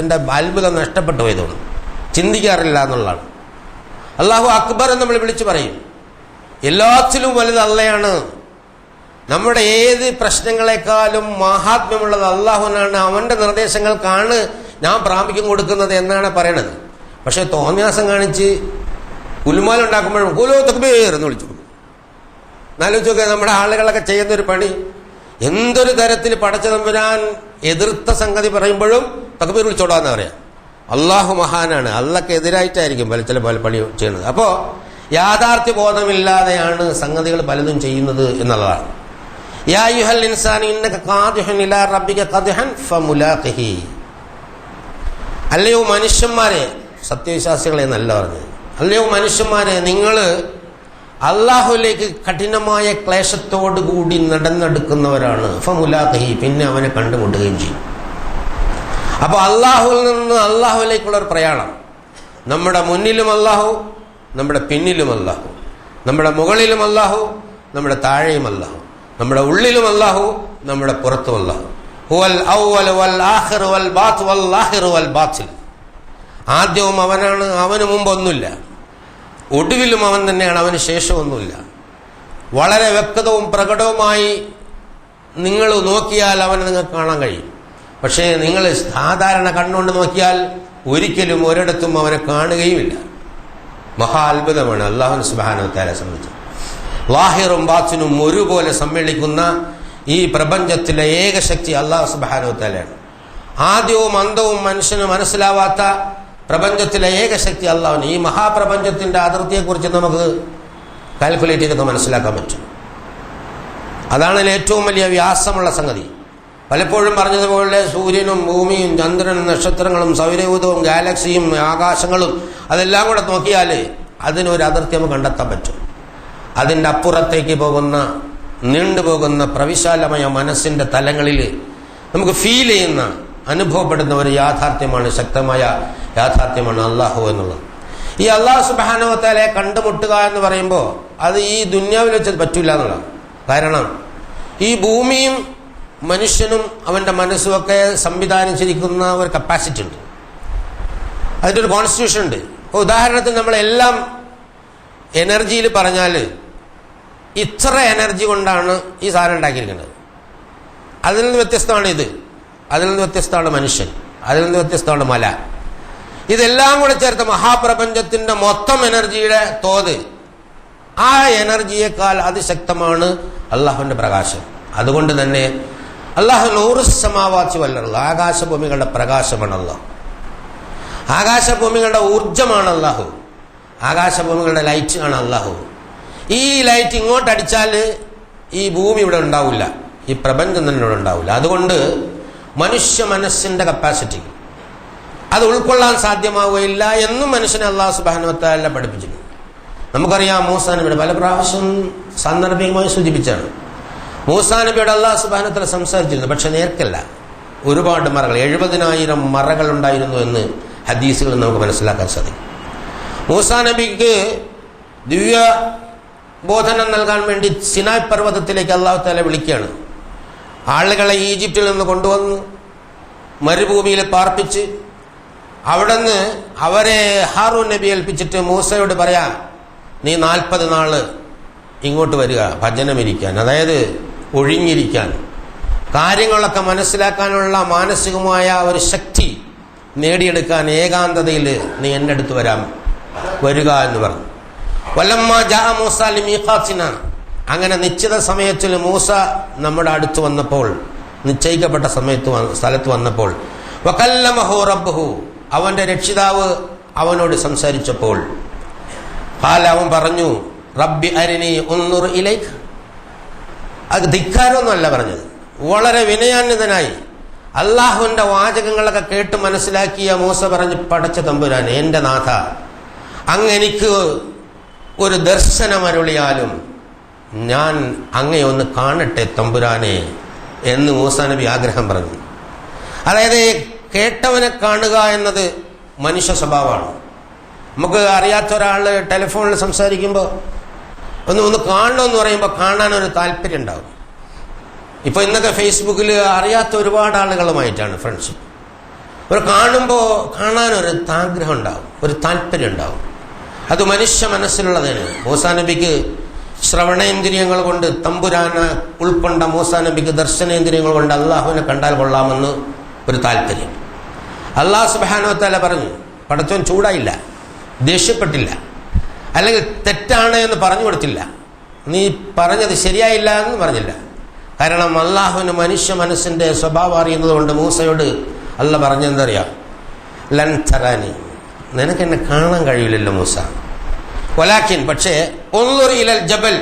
എൻ്റെ അത്ഭുതം നഷ്ടപ്പെട്ടു പോയതുകൊണ്ട് ചിന്തിക്കാറില്ല എന്നുള്ളതാണ്. അല്ലാഹു അക്ബർ എന്ന് നമ്മൾ വിളിച്ചു പറയും. എല്ലാത്തിലും വലുത് അള്ളയാണ്. നമ്മുടെ ഏത് പ്രശ്നങ്ങളെക്കാളും മഹാത്മ്യമുള്ളത് അള്ളാഹുവിനാണ്. അവൻ്റെ നിർദ്ദേശങ്ങൾക്കാണ് ഞാൻ പ്രാമുഖ്യം കൊടുക്കുന്നത് എന്നാണ് പറയണത്. പക്ഷെ തോന്യാസം കാണിച്ച് ഉൽമാലുണ്ടാക്കുമ്പോഴും കൂലോ തക്ബീർ എന്ന് വിളിച്ചു കൊടുക്കും. എന്നാലോചിച്ചൊക്കെ നമ്മുടെ ആളുകളൊക്കെ ചെയ്യുന്നൊരു പണി, എന്തൊരു തരത്തിൽ പടച്ച തമ്പുരാൻ എതിർത്ത സംഗതി പറയുമ്പോഴും തക്ബീർ വിളിച്ചോടാന്ന് പറയാം. അള്ളാഹു മഹാനാണ്, അള്ളാഹ്ക്ക് എതിരായിട്ടായിരിക്കും ചില പണി ചെയ്യുന്നത്. അപ്പോൾ യാഥാർത്ഥ്യ ബോധമില്ലാതെയാണ് സംഗതികൾ പലതും ചെയ്യുന്നത് എന്നുള്ളതാണ്. യാ അയ്യുഹൽ ഇൻസാനു ഇന്നക ഖാദിഹുൻ ഇലാ റബ്ബിക ഖദ്ഹൻ ഫമുലാഖിഹി. അല്ലയോ മനുഷ്യന്മാരെ, സത്യവിശ്വാസികളെ എന്നല്ല പറഞ്ഞത്, അല്ലയോ മനുഷ്യന്മാരെ, നിങ്ങൾ അള്ളാഹുലേക്ക് കഠിനമായ ക്ലേശത്തോടു കൂടി നടന്നെടുക്കുന്നവരാണ്. ഫമുലാഖിഹി, പിന്നെ അവനെ കണ്ടുമുട്ടുകയും ചെയ്യും. അപ്പോൾ അള്ളാഹുവിൽ നിന്ന് അള്ളാഹുവിലേക്കുള്ള ഒരു പ്രയാണം. നമ്മുടെ മുന്നിലും അള്ളാഹു, നമ്മുടെ പിന്നിലും അള്ളാഹു, നമ്മുടെ മുകളിലും അള്ളാഹു, നമ്മുടെ താഴെയും അള്ളാഹു, നമ്മുടെ ഉള്ളിലും അള്ളാഹു, നമ്മുടെ പുറത്തും അള്ളാഹു. ഹുവൽ അവ്വൽ വൽ ആഖിർ വൽ ബാത്ത് വൽ ആഖിർ വൽ ബാത്തിൽ. ആദ്യവും അവനാണ്, അവന് മുമ്പ് ഒന്നുമില്ല. ഒടുവിലും അവൻ തന്നെയാണ്, അവന് ശേഷമൊന്നുമില്ല. വളരെ വ്യക്തവും പ്രകടവുമായി നിങ്ങൾ നോക്കിയാൽ അവനെ നിങ്ങൾക്ക് കാണാൻ കഴിയും. പക്ഷേ നിങ്ങൾ സാധാരണ കണ്ണുകൊണ്ട് നോക്കിയാൽ ഒരിക്കലും ഒരിടത്തും അവനെ കാണുകയുമില്ല. മഹാ അത്ഭുതമാണ് അല്ലാഹു സുബ്ഹാനഹു വ തആലയെ സംബന്ധിച്ച്. ലാഹിറും ബാത്തിനും ഒരുപോലെ സമ്മേളിക്കുന്ന ഈ പ്രപഞ്ചത്തിലെ ഏകശക്തി അല്ലാഹു സുബ്ഹാനഹു വ തആലയാണ്. ആദ്യവും അന്തവും മനുഷ്യന് മനസ്സിലാവാത്ത പ്രപഞ്ചത്തിലെ ഏകശക്തി അല്ലാഹുവിന്. ഈ മഹാപ്രപഞ്ചത്തിന്റെ അതിർത്തിയെക്കുറിച്ച് നമുക്ക് കാൽക്കുലേറ്റ് ചെയ്തൊക്കെ മനസ്സിലാക്കാൻ പറ്റും. അതാണ് ഏറ്റവും വലിയ വ്യാസമുള്ള സംഗതി. പലപ്പോഴും പറഞ്ഞതുപോലെ സൂര്യനും ഭൂമിയും ചന്ദ്രനും നക്ഷത്രങ്ങളും സൗരയൂഥവും ഗാലക്സിയും ആകാശങ്ങളും അതെല്ലാം കൂടെ നോക്കിയാൽ അതിനൊരു അതിർത്തി നമുക്ക് കണ്ടെത്താൻ പറ്റും. അതിൻ്റെ അപ്പുറത്തേക്ക് പോകുന്ന, നീണ്ടുപോകുന്ന പ്രവിശാലമായ മനസ്സിൻ്റെ തലങ്ങളിൽ നമുക്ക് ഫീൽ ചെയ്യുന്ന, അനുഭവപ്പെടുന്ന ഒരു യാഥാർത്ഥ്യമാണ്, ശക്തമായ യാഥാർത്ഥ്യമാണ് അള്ളാഹു എന്നുള്ളത്. ഈ അള്ളാഹു സുബ്ഹാനഹു വ തആലയെ കണ്ടുമുട്ടുക എന്ന് പറയുമ്പോൾ അത് ഈ ദുന്യാവിൽ വെച്ച് പറ്റില്ല എന്നുള്ളതാണ്. കാരണം ഈ ഭൂമിയും മനുഷ്യനും അവൻ്റെ മനസ്സുമൊക്കെ സംവിധാനിച്ചിരിക്കുന്ന ഒരു കപ്പാസിറ്റി ഉണ്ട്, അതിൻ്റെ ഒരു കോൺസ്റ്റിറ്റ്യൂഷൻ ഉണ്ട്. ഇപ്പോൾ ഉദാഹരണത്തിന് നമ്മളെല്ലാം എനർജിയിൽ പറഞ്ഞാൽ ഇത്ര എനർജി കൊണ്ടാണ് ഈ സാധനം ഉണ്ടാക്കിയിരിക്കുന്നത്. അതിൽ നിന്ന് വ്യത്യസ്തമാണ് ഇത്, അതിൽ നിന്ന് വ്യത്യസ്തമാണ് മനുഷ്യൻ, അതിൽ നിന്ന് വ്യത്യസ്തമാണ് മല. ഇതെല്ലാം കൂടെ ചേർത്ത് മഹാപ്രപഞ്ചത്തിൻ്റെ മൊത്തം എനർജിയുടെ തോത്, ആ എനർജിയേക്കാൾ അതിശക്തമാണ് അള്ളാഹുവിൻ്റെ പ്രകാശം. അതുകൊണ്ട് തന്നെ അള്ളാഹു നൂറുസ് സമാവാത്തി വല്ലറുള്ള, ആകാശഭൂമികളുടെ പ്രകാശമാണ് അള്ളാഹു. ആകാശഭൂമികളുടെ ഊർജമാണ് അള്ളാഹു. ആകാശഭൂമികളുടെ ലൈറ്റ് ആണ് അള്ളാഹു. ഈ ലൈറ്റ് ഇങ്ങോട്ട് അടിച്ചാൽ ഈ ഭൂമി ഇവിടെ ഉണ്ടാവില്ല, ഈ പ്രപഞ്ചം തന്നെ ഇവിടെ ഉണ്ടാവില്ല. അതുകൊണ്ട് മനുഷ്യ മനസ്സിൻ്റെ കപ്പാസിറ്റി അത് ഉൾക്കൊള്ളാൻ സാധ്യമാവുകയില്ല എന്നും മനുഷ്യനെ അല്ലാഹു സുബ്ഹാനഹു വ തആല പഠിപ്പിച്ചിട്ടുണ്ട്. നമുക്കറിയാം മൂസാ നബിയുടെ പല പ്രാവശ്യം സാന്ദർഭികമായി സൂചിപ്പിച്ചാണ്. മൂസാ നബിയോട് അല്ലാഹു സുബ്ഹാനഹു വ തആല സംസാരിച്ചിരുന്നു, പക്ഷെ നേർക്കല്ല. ഒരുപാട് മറകൾ, 70,000 മറകൾ ഉണ്ടായിരുന്നു എന്ന് ഹദീസുകളിൽ നമുക്ക് മനസ്സിലാക്കാൻ സാധിക്കും. മൂസാ നബിക്ക് ദിവ്യ ബോധനം നൽകാൻ വേണ്ടി സിനായ് പർവ്വതത്തിലേക്ക് അല്ലാഹു തആല വിളിക്കുകയാണ്. ആളുകളെ ഈജിപ്തിൽ നിന്ന് കൊണ്ടുവന്ന് മരുഭൂമിയിൽ പാർപ്പിച്ച് അവിടുന്ന് അവരെ ഹാറൂൻ നബി ഏൽപ്പിച്ചിട്ട് മൂസയോട് പറയാ, നീ 40 നാള് ഇങ്ങോട്ട് വരിക, ഭജനമിരിക്കാൻ, അതായത് ഒഴിഞ്ഞിരിക്കാൻ, കാര്യങ്ങളൊക്കെ മനസ്സിലാക്കാനുള്ള മാനസികമായ ഒരു ശക്തി നേടിയെടുക്കാൻ ഏകാന്തതയിൽ നീ എൻ്റെ അടുത്ത് വരിക എന്ന് പറഞ്ഞു. വലമ്മ ജാ മൂസ ലിമീഖാത്തിന, അങ്ങനെ നിശ്ചിത സമയത്തിൽ മൂസ നമ്മുടെ അടുത്ത് വന്നപ്പോൾ, നിശ്ചയിക്കപ്പെട്ട സ്ഥലത്ത് വന്നപ്പോൾ, വകല്ലമഹു റബ്ബുഹു, അവൻ്റെ രക്ഷിതാവ് അവനോട് സംസാരിച്ചപ്പോൾ, അവൻ പറഞ്ഞു, റബ്ബി അരിനി ഉൻദുർ ഇലൈക്. അത് ധിക്കാരമൊന്നുമല്ല പറഞ്ഞത്, വളരെ വിനയാന്വിതനായി അള്ളാഹുവിൻ്റെ വാചകങ്ങളൊക്കെ കേട്ട് മനസ്സിലാക്കിയ മൂസ പറഞ്ഞ്, പടച്ച തമ്പുരാനെ, എൻ്റെ നാഥ, അങ്ങ് എനിക്ക് ഒരു ദർശനമരുളിയാലും ഞാൻ അങ്ങയെ ഒന്ന് കാണട്ടെ തമ്പുരാനെ എന്ന് മൂസാ നബി ആഗ്രഹം പറഞ്ഞു. അതായത് കേട്ടവനെ കാണുക എന്നത് മനുഷ്യ സ്വഭാവമാണ്. നമുക്ക് അറിയാത്ത ഒരാൾ ടെലിഫോണിൽ സംസാരിക്കുമ്പോൾ ഒന്ന് കാണണമെന്ന് പറയുമ്പോൾ കാണാനൊരു താല്പര്യം ഉണ്ടാവും. ഇപ്പോൾ ഇന്നൊക്കെ ഫേസ്ബുക്കിൽ അറിയാത്ത ഒരുപാട് ആളുകളുമായിട്ടാണ് ഫ്രണ്ട്ഷിപ്പ്. ഒരു കാണുമ്പോൾ കാണാനൊരു ആഗ്രഹം ഉണ്ടാവും, ഒരു താല്പര്യം ഉണ്ടാവും. അത് മനുഷ്യ മനസ്സിലുള്ളതാണ്. മൂസാ നബിക്ക് ശ്രവണേന്ദ്രിയങ്ങൾ കൊണ്ട് തമ്പുരാനെ ഉൾക്കൊണ്ട മൂസാ നബിക്ക് ദർശനേന്ദ്രിയങ്ങൾ കൊണ്ട് അള്ളാഹുവിനെ കണ്ടാൽ കൊള്ളാമെന്ന് ഒരു താല്പര്യം. അള്ളാഹു സുബ്ഹാനഹു വ തആല പറഞ്ഞു, പടച്ചവൻ ചൂടായില്ല, ദേഷ്യപ്പെട്ടില്ല, അല്ലെങ്കിൽ തെറ്റാണ് എന്ന് പറഞ്ഞു കൊടുത്തില്ല, നീ പറഞ്ഞത് ശരിയായില്ല എന്ന് പറഞ്ഞില്ല. കാരണം അള്ളാഹുവിന് മനുഷ്യ മനസ്സിന്റെ സ്വഭാവം അറിയുന്നത് കൊണ്ട് മൂസയോട് അല്ല പറഞ്ഞെന്തറിയാം, ലൻ തറാനി, നിനക്കെന്നെ കാണാൻ കഴിയില്ലല്ലോ മൂസ. വലാക്കിൻ, പക്ഷേ ഉൻളുർ ഇലൽ ജബൽ,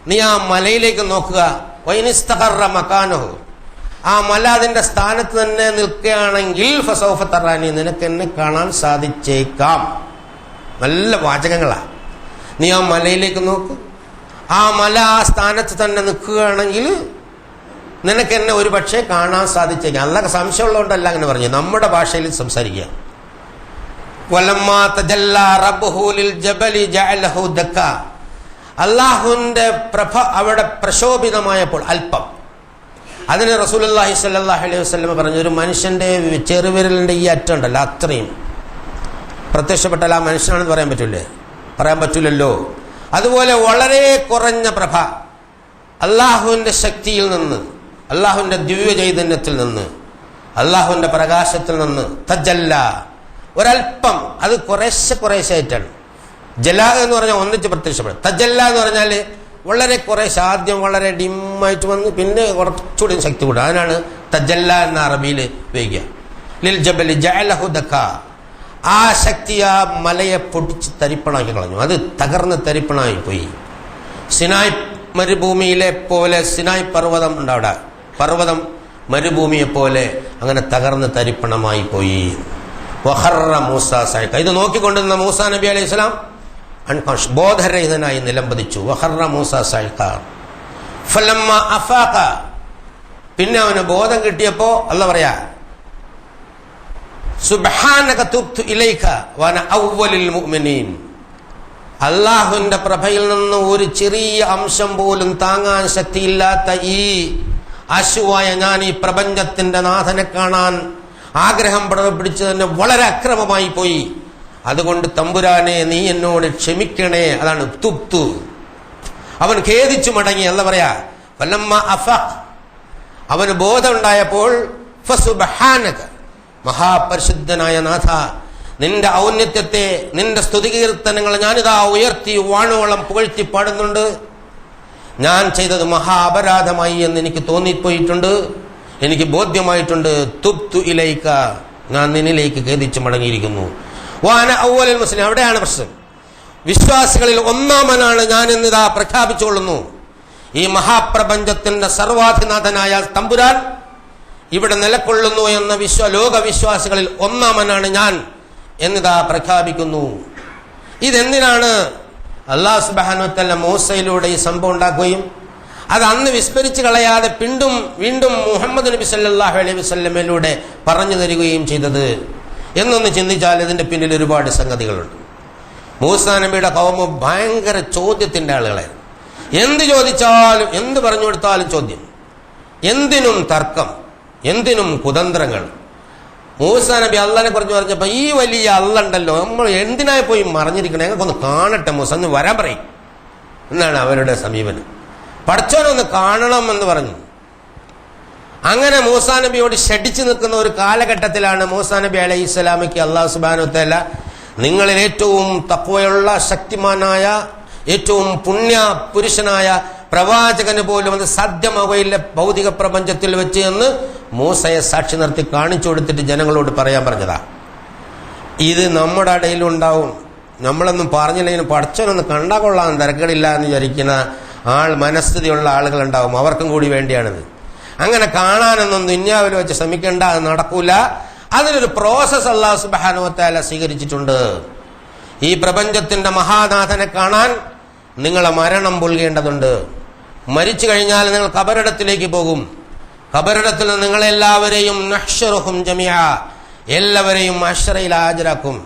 നീ ആ മലയിലേക്ക് നോക്കുക. വൈനിസ്തഖറ മകാനഹു, ആ മല അതിന്റെ സ്ഥാനത്ത് തന്നെ നിൽക്കുകയാണെങ്കിൽ ഫസൗഫ തറാനി, നിനക്കെന്നെ കാണാൻ സാധിച്ചേക്കാം. നല്ല വാചകങ്ങളാ. നീ ആ മലയിലേക്ക് നോക്ക്, ആ മല ആ സ്ഥാനത്ത് തന്നെ നിൽക്കുകയാണെങ്കിൽ നിനക്കെന്നെ ഒരു പക്ഷേ കാണാൻ സാധിച്ചേക്കാം. അല്ലാതെ സംശയമുള്ളതുകൊണ്ടല്ല അങ്ങനെ പറഞ്ഞു, നമ്മുടെ ഭാഷയിൽ സംസാരിക്കുക. വലമ്മാ തജല്ലാ റബ്ബുഹു ലിൽ ജബലി ജഅലഹു ദക്ക, അല്ലാഹുവിന്റെ പ്രഭ അവിടെ പ്രശോഭിതമായപ്പോൾ അല്പം, അതിന് റസൂലുള്ളാഹി സ്വല്ലല്ലാഹു അലൈഹി വസല്ലം പറഞ്ഞു, ഒരു മനുഷ്യന്റെ ചെറുവിരലിന്റെ ഈ അറ്റം ഉണ്ടല്ലോ, അത്രയും പ്രത്യക്ഷപ്പെട്ടാൽ ആ മനുഷ്യനാണെന്ന് പറയാൻ പറ്റൂലല്ലോ. അതുപോലെ വളരെ കുറഞ്ഞ പ്രഭ അള്ളാഹുവിന്റെ ശക്തിയിൽ നിന്ന്, അള്ളാഹുവിന്റെ ദിവ്യ ചൈതന്യത്തിൽ നിന്ന്, അള്ളാഹുവിന്റെ പ്രകാശത്തിൽ നിന്ന് തജല്ല, ഒരൽപ്പം, അത് കുറേശ്ശായിട്ടാണ്. ജല എന്ന് പറഞ്ഞാൽ ഒന്നിച്ച് പ്രത്യക്ഷപ്പെടും. തജല്ല എന്ന് പറഞ്ഞാൽ വളരെ കുറേശ്ശെ, ആദ്യം വളരെ ഡിമ്മായിട്ട് വന്ന് പിന്നെ കുറച്ചുകൂടി ശക്തി കൂടും. അതിനാണ് തജല്ല എന്ന അറബിയിൽ ഉപയോഗിക്കുക. ലിൽ ജബലി ജഅലഹു ദക്ക, ആ ശക്തി ആ മലയെ പൊടിച്ച് തരിപ്പണാക്കി കളഞ്ഞു. അത് തകർന്ന് തരിപ്പണായി പോയി. സിനായ് മരുഭൂമിയിലെ പോലെ, സിനായ് പർവ്വതം ഉണ്ട് അവിടെ, പർവ്വതം മരുഭൂമിയെ പോലെ അങ്ങനെ തകർന്ന് തരിപ്പണമായി പോയി. വഖറ മൂസ സഅഖ, ഇത് നോക്കിക്കൊണ്ടിരുന്ന മൂസാ നബി അലൈഹി സ്വലാം അൺകോൺഷ്യസ്, ബോധരഹിതനായി നിലംപതിച്ചു. വഖറ മൂസ സഅഖ ഫലമ്മ അഫാഖ, പിന്നെ അവന് ബോധം കിട്ടിയപ്പോ അല്ല പറയാ, സുബ്ഹാനക തുബ്തു ഇലൈക വഅന അവ്വലുൽ മുഅ്മിനീൻ, അല്ലാഹുവിന്റെ പ്രഭയിൽ നിന്ന് ഒരു ചെറിയ അംശം പോലും താങ്ങാൻ ശക്തിയില്ലാത്ത ഈ അശുവായ ഞാൻ ഈ പ്രപഞ്ചത്തിന്റെ നാഥനെ കാണാൻ ആഗ്രഹം പിടിച്ചതിന് വളരെ അക്രമമായി പോയി. അതുകൊണ്ട് തമ്പുരാനെ നീ എന്നോട് ക്ഷമിക്കണേ. അതാണ് തുബ്തു. അവൻ ഖേദിച്ചു മടങ്ങി. അല്ല പറയാ, ഫലമ്മ അഫഖ്, അവന് ബോധം ഉണ്ടായപ്പോൾ ഫസുബ്ഹാനക, മഹാപരിശുദ്ധനായ നാഥ, നിന്റെ ഔന്നത്യത്തെ, നിന്റെ സ്തുതികീർത്തനങ്ങൾ ഞാനിതാ ഉയർത്തി വാണോളം പുകഴ്ത്തി പാടുന്നുണ്ട്. ഞാൻ ചെയ്തത് മഹാ അപരാധമായി എന്ന് എനിക്ക് തോന്നിപ്പോയിട്ടുണ്ട്, എനിക്ക് ബോധ്യമായിട്ടുണ്ട്. തുബ്തു ഇലൈക, ഞാൻ നിന്നിലേക്ക് ഖേദിച്ചു മടങ്ങിയിരിക്കുന്നു. വാന അവ്വലുൽ മുസ്ലിം, അവിടെയാണ് പ്രശ്നം. വിശ്വാസികളിൽ ഒന്നാമനാണ് ഞാൻ എന്നിതാ പ്രഖ്യാപിച്ചുകൊള്ളുന്നു. ഈ മഹാപ്രപഞ്ചത്തിന്റെ സർവാധിനാഥനായ തമ്പുരാൻ ഇവിടെ നിലകൊള്ളുന്നു എന്ന ലോക വിശ്വാസികളിൽ ഒന്നാമനാണ് ഞാൻ എന്നിതാ പ്രഖ്യാപിക്കുന്നു. ഇതെന്തിനാണ് അല്ലാഹു സുബ്ഹാനഹു വ തആല മൂസയിലൂടെ ഈ സംഭവം ഉണ്ടാക്കുകയും അത് അന്ന് വിസ്മരിച്ചു കളയാതെ വീണ്ടും മുഹമ്മദ് നബി സല്ലല്ലാഹു അലൈഹി വസല്ലമയിലൂടെ പറഞ്ഞു തരികയും ചെയ്തത് എന്നൊന്ന് ചിന്തിച്ചാൽ ഇതിന്റെ പിന്നിൽ ഒരുപാട് സംഗതികളുണ്ട്. മൂസാ നബിയുടെ ഖൗമ് ഭയങ്കര ചോദ്യത്തിന്റെ ആളുകളായിരുന്നു. എന്ത് ചോദിച്ചാലും, എന്ത് പറഞ്ഞു കൊടുത്താലും ചോദ്യം, എന്തിനും തർക്കം, എന്തിനും കുതന്ത്രങ്ങൾ. മൂസാ നബി അള്ളാഹിനെ കുറിച്ച് പറഞ്ഞപ്പോ, ഈ വലിയ അള്ളണ്ടല്ലോ, നമ്മൾ എന്തിനായി പോയി മറിഞ്ഞിരിക്കണം, ഞങ്ങൾക്കൊന്ന് കാണട്ടെ മൂസ, ഒന്ന് വരാൻ പറയും എന്നാണ് അവരുടെ സമീപനം. പഠിച്ചവനൊന്ന് കാണണം എന്ന് പറഞ്ഞു. അങ്ങനെ മൂസാ നബിയോട് ഷടിച്ചു നിൽക്കുന്ന ഒരു കാലഘട്ടത്തിലാണ് മൂസാ നബി അലൈഹി സ്വലാമയ്ക്ക് അല്ലാഹു സുബ്ഹാനഹു വ തആല, നിങ്ങളിൽ ഏറ്റവും തഖ്വയുള്ള ശക്തിമാനായ ഏറ്റവും പുണ്യ പുരുഷനായ പ്രവാചകന് പോലും അത് സാധ്യമാവയില്ല ഭൗതിക പ്രപഞ്ചത്തിൽ വെച്ച് എന്ന് മൂസയെ സാക്ഷി നിർത്തി കാണിച്ചു കൊടുത്തിട്ട് ജനങ്ങളോട് പറയാൻ പറഞ്ഞതാ. ഇത് നമ്മുടെ ഇടയിലുണ്ടാവും. നമ്മളൊന്നും പറഞ്ഞില്ലെങ്കിലും പഠിച്ചവനൊന്ന് കണ്ടാ കൊള്ളാൻ തിരക്കടില്ല എന്ന് വിചാരിക്കുന്ന മനസ്ഥിതിയുള്ള ആളുകളുണ്ടാവും. അവർക്കും കൂടി വേണ്ടിയാണിത്. അങ്ങനെ കാണാനൊന്നും ദുനിയാവിൽ വെച്ച് ശ്രമിക്കേണ്ട, അത് നടക്കൂല. അതിനൊരു പ്രോസസ് അല്ലാഹു സുബ്ഹാനഹു വ തആല സ്വീകരിച്ചിട്ടുണ്ട്. ഈ പ്രപഞ്ചത്തിന്റെ മഹാനാഥനെ കാണാൻ നിങ്ങളെ മരണം പുൽകേണ്ടതുണ്ട്. മരിച്ചു കഴിഞ്ഞാൽ നിങ്ങൾ ഖബറിടത്തിലേക്ക് പോകും. ഖബറിടത്തിൽ നിന്ന് നിങ്ങളെല്ലാവരെയും നഹ്ശറുഹും ജമീഅ, എല്ലാവരെയും മഹ്ശറയിൽ ഹാജരാക്കും.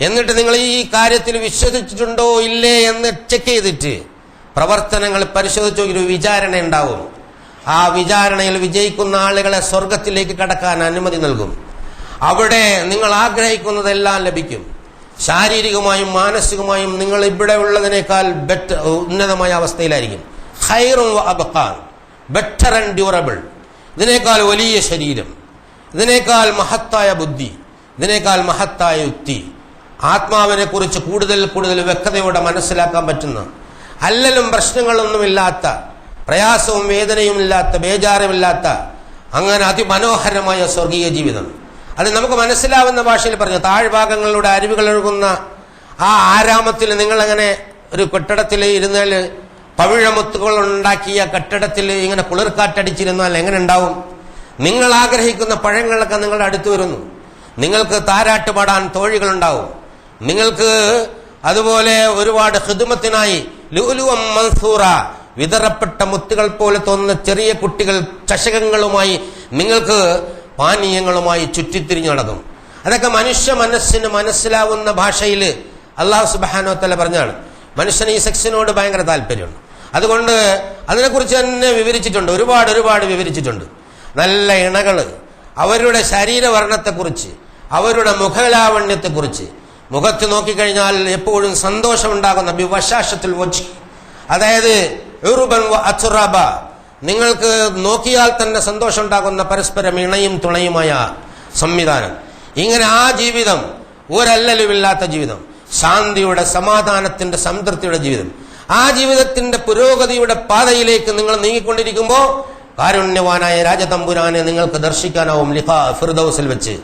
എന്നിട്ട് നിങ്ങൾ ഈ കാര്യത്തിൽ വിശ്വസിച്ചിട്ടുണ്ടോ ഇല്ലേ എന്ന് ചെക്ക് ചെയ്തിട്ട് പ്രവർത്തനങ്ങൾ പരിശോധിച്ച് ഒരു വിചാരണ ഉണ്ടാവും. ആ വിചാരണയിൽ വിജയിക്കുന്ന ആളുകളെ സ്വർഗത്തിലേക്ക് കടക്കാൻ അനുമതി നൽകും. അവിടെ നിങ്ങൾ ആഗ്രഹിക്കുന്നതെല്ലാം ലഭിക്കും. ശാരീരികമായും മാനസികമായും നിങ്ങൾ ഇവിടെ ഉള്ളതിനേക്കാൾ ഉന്നതമായ അവസ്ഥയിലായിരിക്കും. ഖൈറുൻ വ അബ്ഖാൻ, ബെറ്റർ ആൻഡ് ഡ്യൂറബിൾ. ഇതിനേക്കാൾ വലിയ ശരീരം, ഇതിനേക്കാൾ മഹത്തായ ബുദ്ധി, ഇതിനേക്കാൾ മഹത്തായ യുക്തി, ആത്മാവിനെ കുറിച്ച് കൂടുതൽ വ്യക്തതയോടെ മനസ്സിലാക്കാൻ പറ്റുന്ന, അല്ലലും പ്രശ്നങ്ങളൊന്നുമില്ലാത്ത, പ്രയാസവും വേദനയും ഇല്ലാത്ത, ബേജാറുമില്ലാത്ത അങ്ങനെ അതിമനോഹരമായ സ്വർഗീയ ജീവിതം. അത് നമുക്ക് മനസ്സിലാവുന്ന ഭാഷയിൽ പറഞ്ഞു. താഴ്ഭാഗങ്ങളിലൂടെ അരുവികൾ ഒഴുകുന്ന ആ ആരാമത്തിൽ നിങ്ങളങ്ങനെ ഒരു കെട്ടിടത്തിൽ ഇരുന്നാൽ, പവിഴമുത്തുകൾ ഉണ്ടാക്കിയ കെട്ടിടത്തിൽ ഇങ്ങനെ കുളിർക്കാറ്റടിച്ചിരുന്നാൽ എങ്ങനെ ഉണ്ടാവും? നിങ്ങൾ ആഗ്രഹിക്കുന്ന പഴങ്ങളൊക്കെ നിങ്ങളുടെ അടുത്ത് വരുന്നു. നിങ്ങൾക്ക് താരാട്ട് പാടാൻ തോഴികളുണ്ടാവും. നിങ്ങൾക്ക് അതുപോലെ ഒരുപാട് ഖിദ്മത്തിനായി ലുഅ്ലുഅം മൻസൂറ, വിതറപ്പെട്ട മുത്തുകൾ പോലെ തോന്നുന്ന ചെറിയ കുട്ടികൾ ചഷകങ്ങളുമായി നിങ്ങൾക്ക് പാനീയങ്ങളുമായി ചുറ്റിത്തിരിഞ്ഞു നടക്കും. അതൊക്കെ മനുഷ്യ മനസ്സിന് മനസ്സിലാവുന്ന ഭാഷയിൽ അല്ലാഹു സുബ്ഹാനഹു വ തആല പറഞ്ഞാണ്. മനുഷ്യന് ഈ സെക്സിനോട് ഭയങ്കര താല്പര്യമുണ്ട്. അതുകൊണ്ട് അതിനെക്കുറിച്ച് തന്നെ വിവരിച്ചിട്ടുണ്ട്, ഒരുപാട് വിവരിച്ചിട്ടുണ്ട്. നല്ല ഇണകള്, അവരുടെ ശരീരവർണ്ണത്തെക്കുറിച്ച്, അവരുടെ മുഖലാവണ്യത്തെക്കുറിച്ച്, മുഖത്ത് നോക്കിക്കഴിഞ്ഞാൽ എപ്പോഴും സന്തോഷമുണ്ടാകുന്ന ബിവശാശത്തുൽ വജ്ഹ്, അതായത് ഉറുബൻ വ അത്റബ, നിങ്ങൾക്ക് നോക്കിയാൽ തന്നെ സന്തോഷം ഉണ്ടാകുന്ന പരസ്പരം ഇണയും തുണയുമായ സംവിധാനം. ഇങ്ങനെ ആ ജീവിതം, ഒരല്ലലുമില്ലാത്ത ജീവിതം, ശാന്തിയുടെ, സമാധാനത്തിന്റെ, സംതൃപ്തിയുടെ ജീവിതം, ആ ജീവിതത്തിന്റെ പുരോഗതിയുടെ പാതയിലേക്ക് നിങ്ങൾ നീങ്ങിക്കൊണ്ടിരിക്കുമ്പോൾ കാരുണ്യവാനായ രാജതമ്പുരാനെ നിങ്ങൾക്ക് ദർശിക്കാനാവും ലിഖാ ഫിർദൗസിൽ വെച്ച്.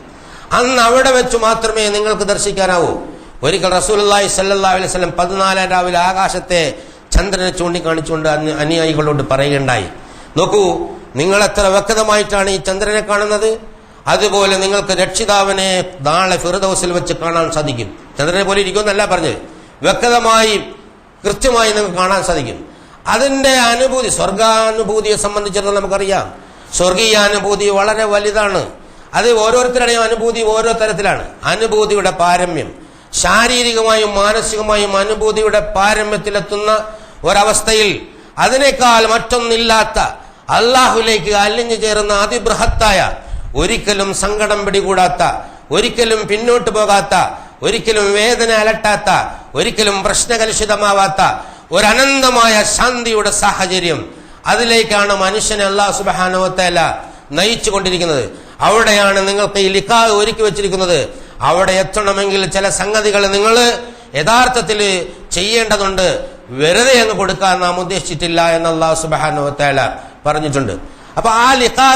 അന്ന് അവിടെ വെച്ച് മാത്രമേ നിങ്ങൾക്ക് ദർശിക്കാനാവൂ. ഒരിക്കൽ റസൂലുള്ളാഹി സ്വല്ലല്ലാഹു അലൈഹി വസല്ലം 14 രാവിലെ ആകാശത്തെ ചന്ദ്രനെ ചൂണ്ടിക്കാണിച്ചുകൊണ്ട് അനുയായികളോട് പറയുകയുണ്ടായി, നോക്കൂ, നിങ്ങൾ എത്ര വ്യക്തമായിട്ടാണ് ഈ ചന്ദ്രനെ കാണുന്നത്, അതുപോലെ നിങ്ങൾക്ക് രക്ഷിതാവിനെ നാളെ ഫിർദൗസിൽ വെച്ച് കാണാൻ സാധിക്കും. ചന്ദ്രനെ പോലെ ഇരിക്കുമെന്നല്ല പറഞ്ഞത്, വ്യക്തമായി കൃത്യമായി നിങ്ങൾക്ക് കാണാൻ സാധിക്കും. അതിന്റെ അനുഭൂതി, സ്വർഗാനുഭൂതിയെ സംബന്ധിച്ചിടത്തോളം നമുക്കറിയാം, സ്വർഗീയാനുഭൂതി വളരെ വലുതാണ്. അത് ഓരോരുത്തരുടെയും അനുഭൂതി ഓരോ തരത്തിലാണ്. അനുഭൂതിയുടെ പാരമ്യം, ശാരീരികമായും മാനസികമായും അനുഭൂതിയുടെ പാരമ്യത്തിലെത്തുന്ന ഒരവസ്ഥയിൽ അതിനേക്കാൾ മറ്റൊന്നില്ലാത്ത അള്ളാഹുലേക്ക് അലിഞ്ഞു ചേർന്ന അതിബൃഹത്തായ, ഒരിക്കലും സങ്കടം പിടികൂടാത്ത, ഒരിക്കലും പിന്നോട്ട് പോകാത്ത, ഒരിക്കലും വേദന അലട്ടാത്ത, ഒരിക്കലും പ്രശ്നകലുഷിതമാവാത്ത ഒരനന്തമായ ശാന്തിയുടെ സാഹചര്യം, അതിലേക്കാണ് മനുഷ്യനെ അല്ലാഹു സുബ്ഹാനഹു വ തആല നയിച്ചു കൊണ്ടിരിക്കുന്നത്. അവിടെയാണ് നിങ്ങൾക്ക് ഈ ലിഖാ ഒരുക്കി വെച്ചിരിക്കുന്നത്. അവിടെ എത്തണമെങ്കിൽ ചില സംഗതികൾ നിങ്ങൾ യഥാർത്ഥത്തിൽ ചെയ്യേണ്ടതുണ്ട്. വെറുതെ അങ്ങ് കൊടുക്കാൻ നാം ഉദ്ദേശിച്ചിട്ടില്ല എന്ന് അല്ലാഹു സുബ്ഹാനഹു വ തആല പറഞ്ഞിട്ടുണ്ട്. അപ്പൊ ആ ലിഖാ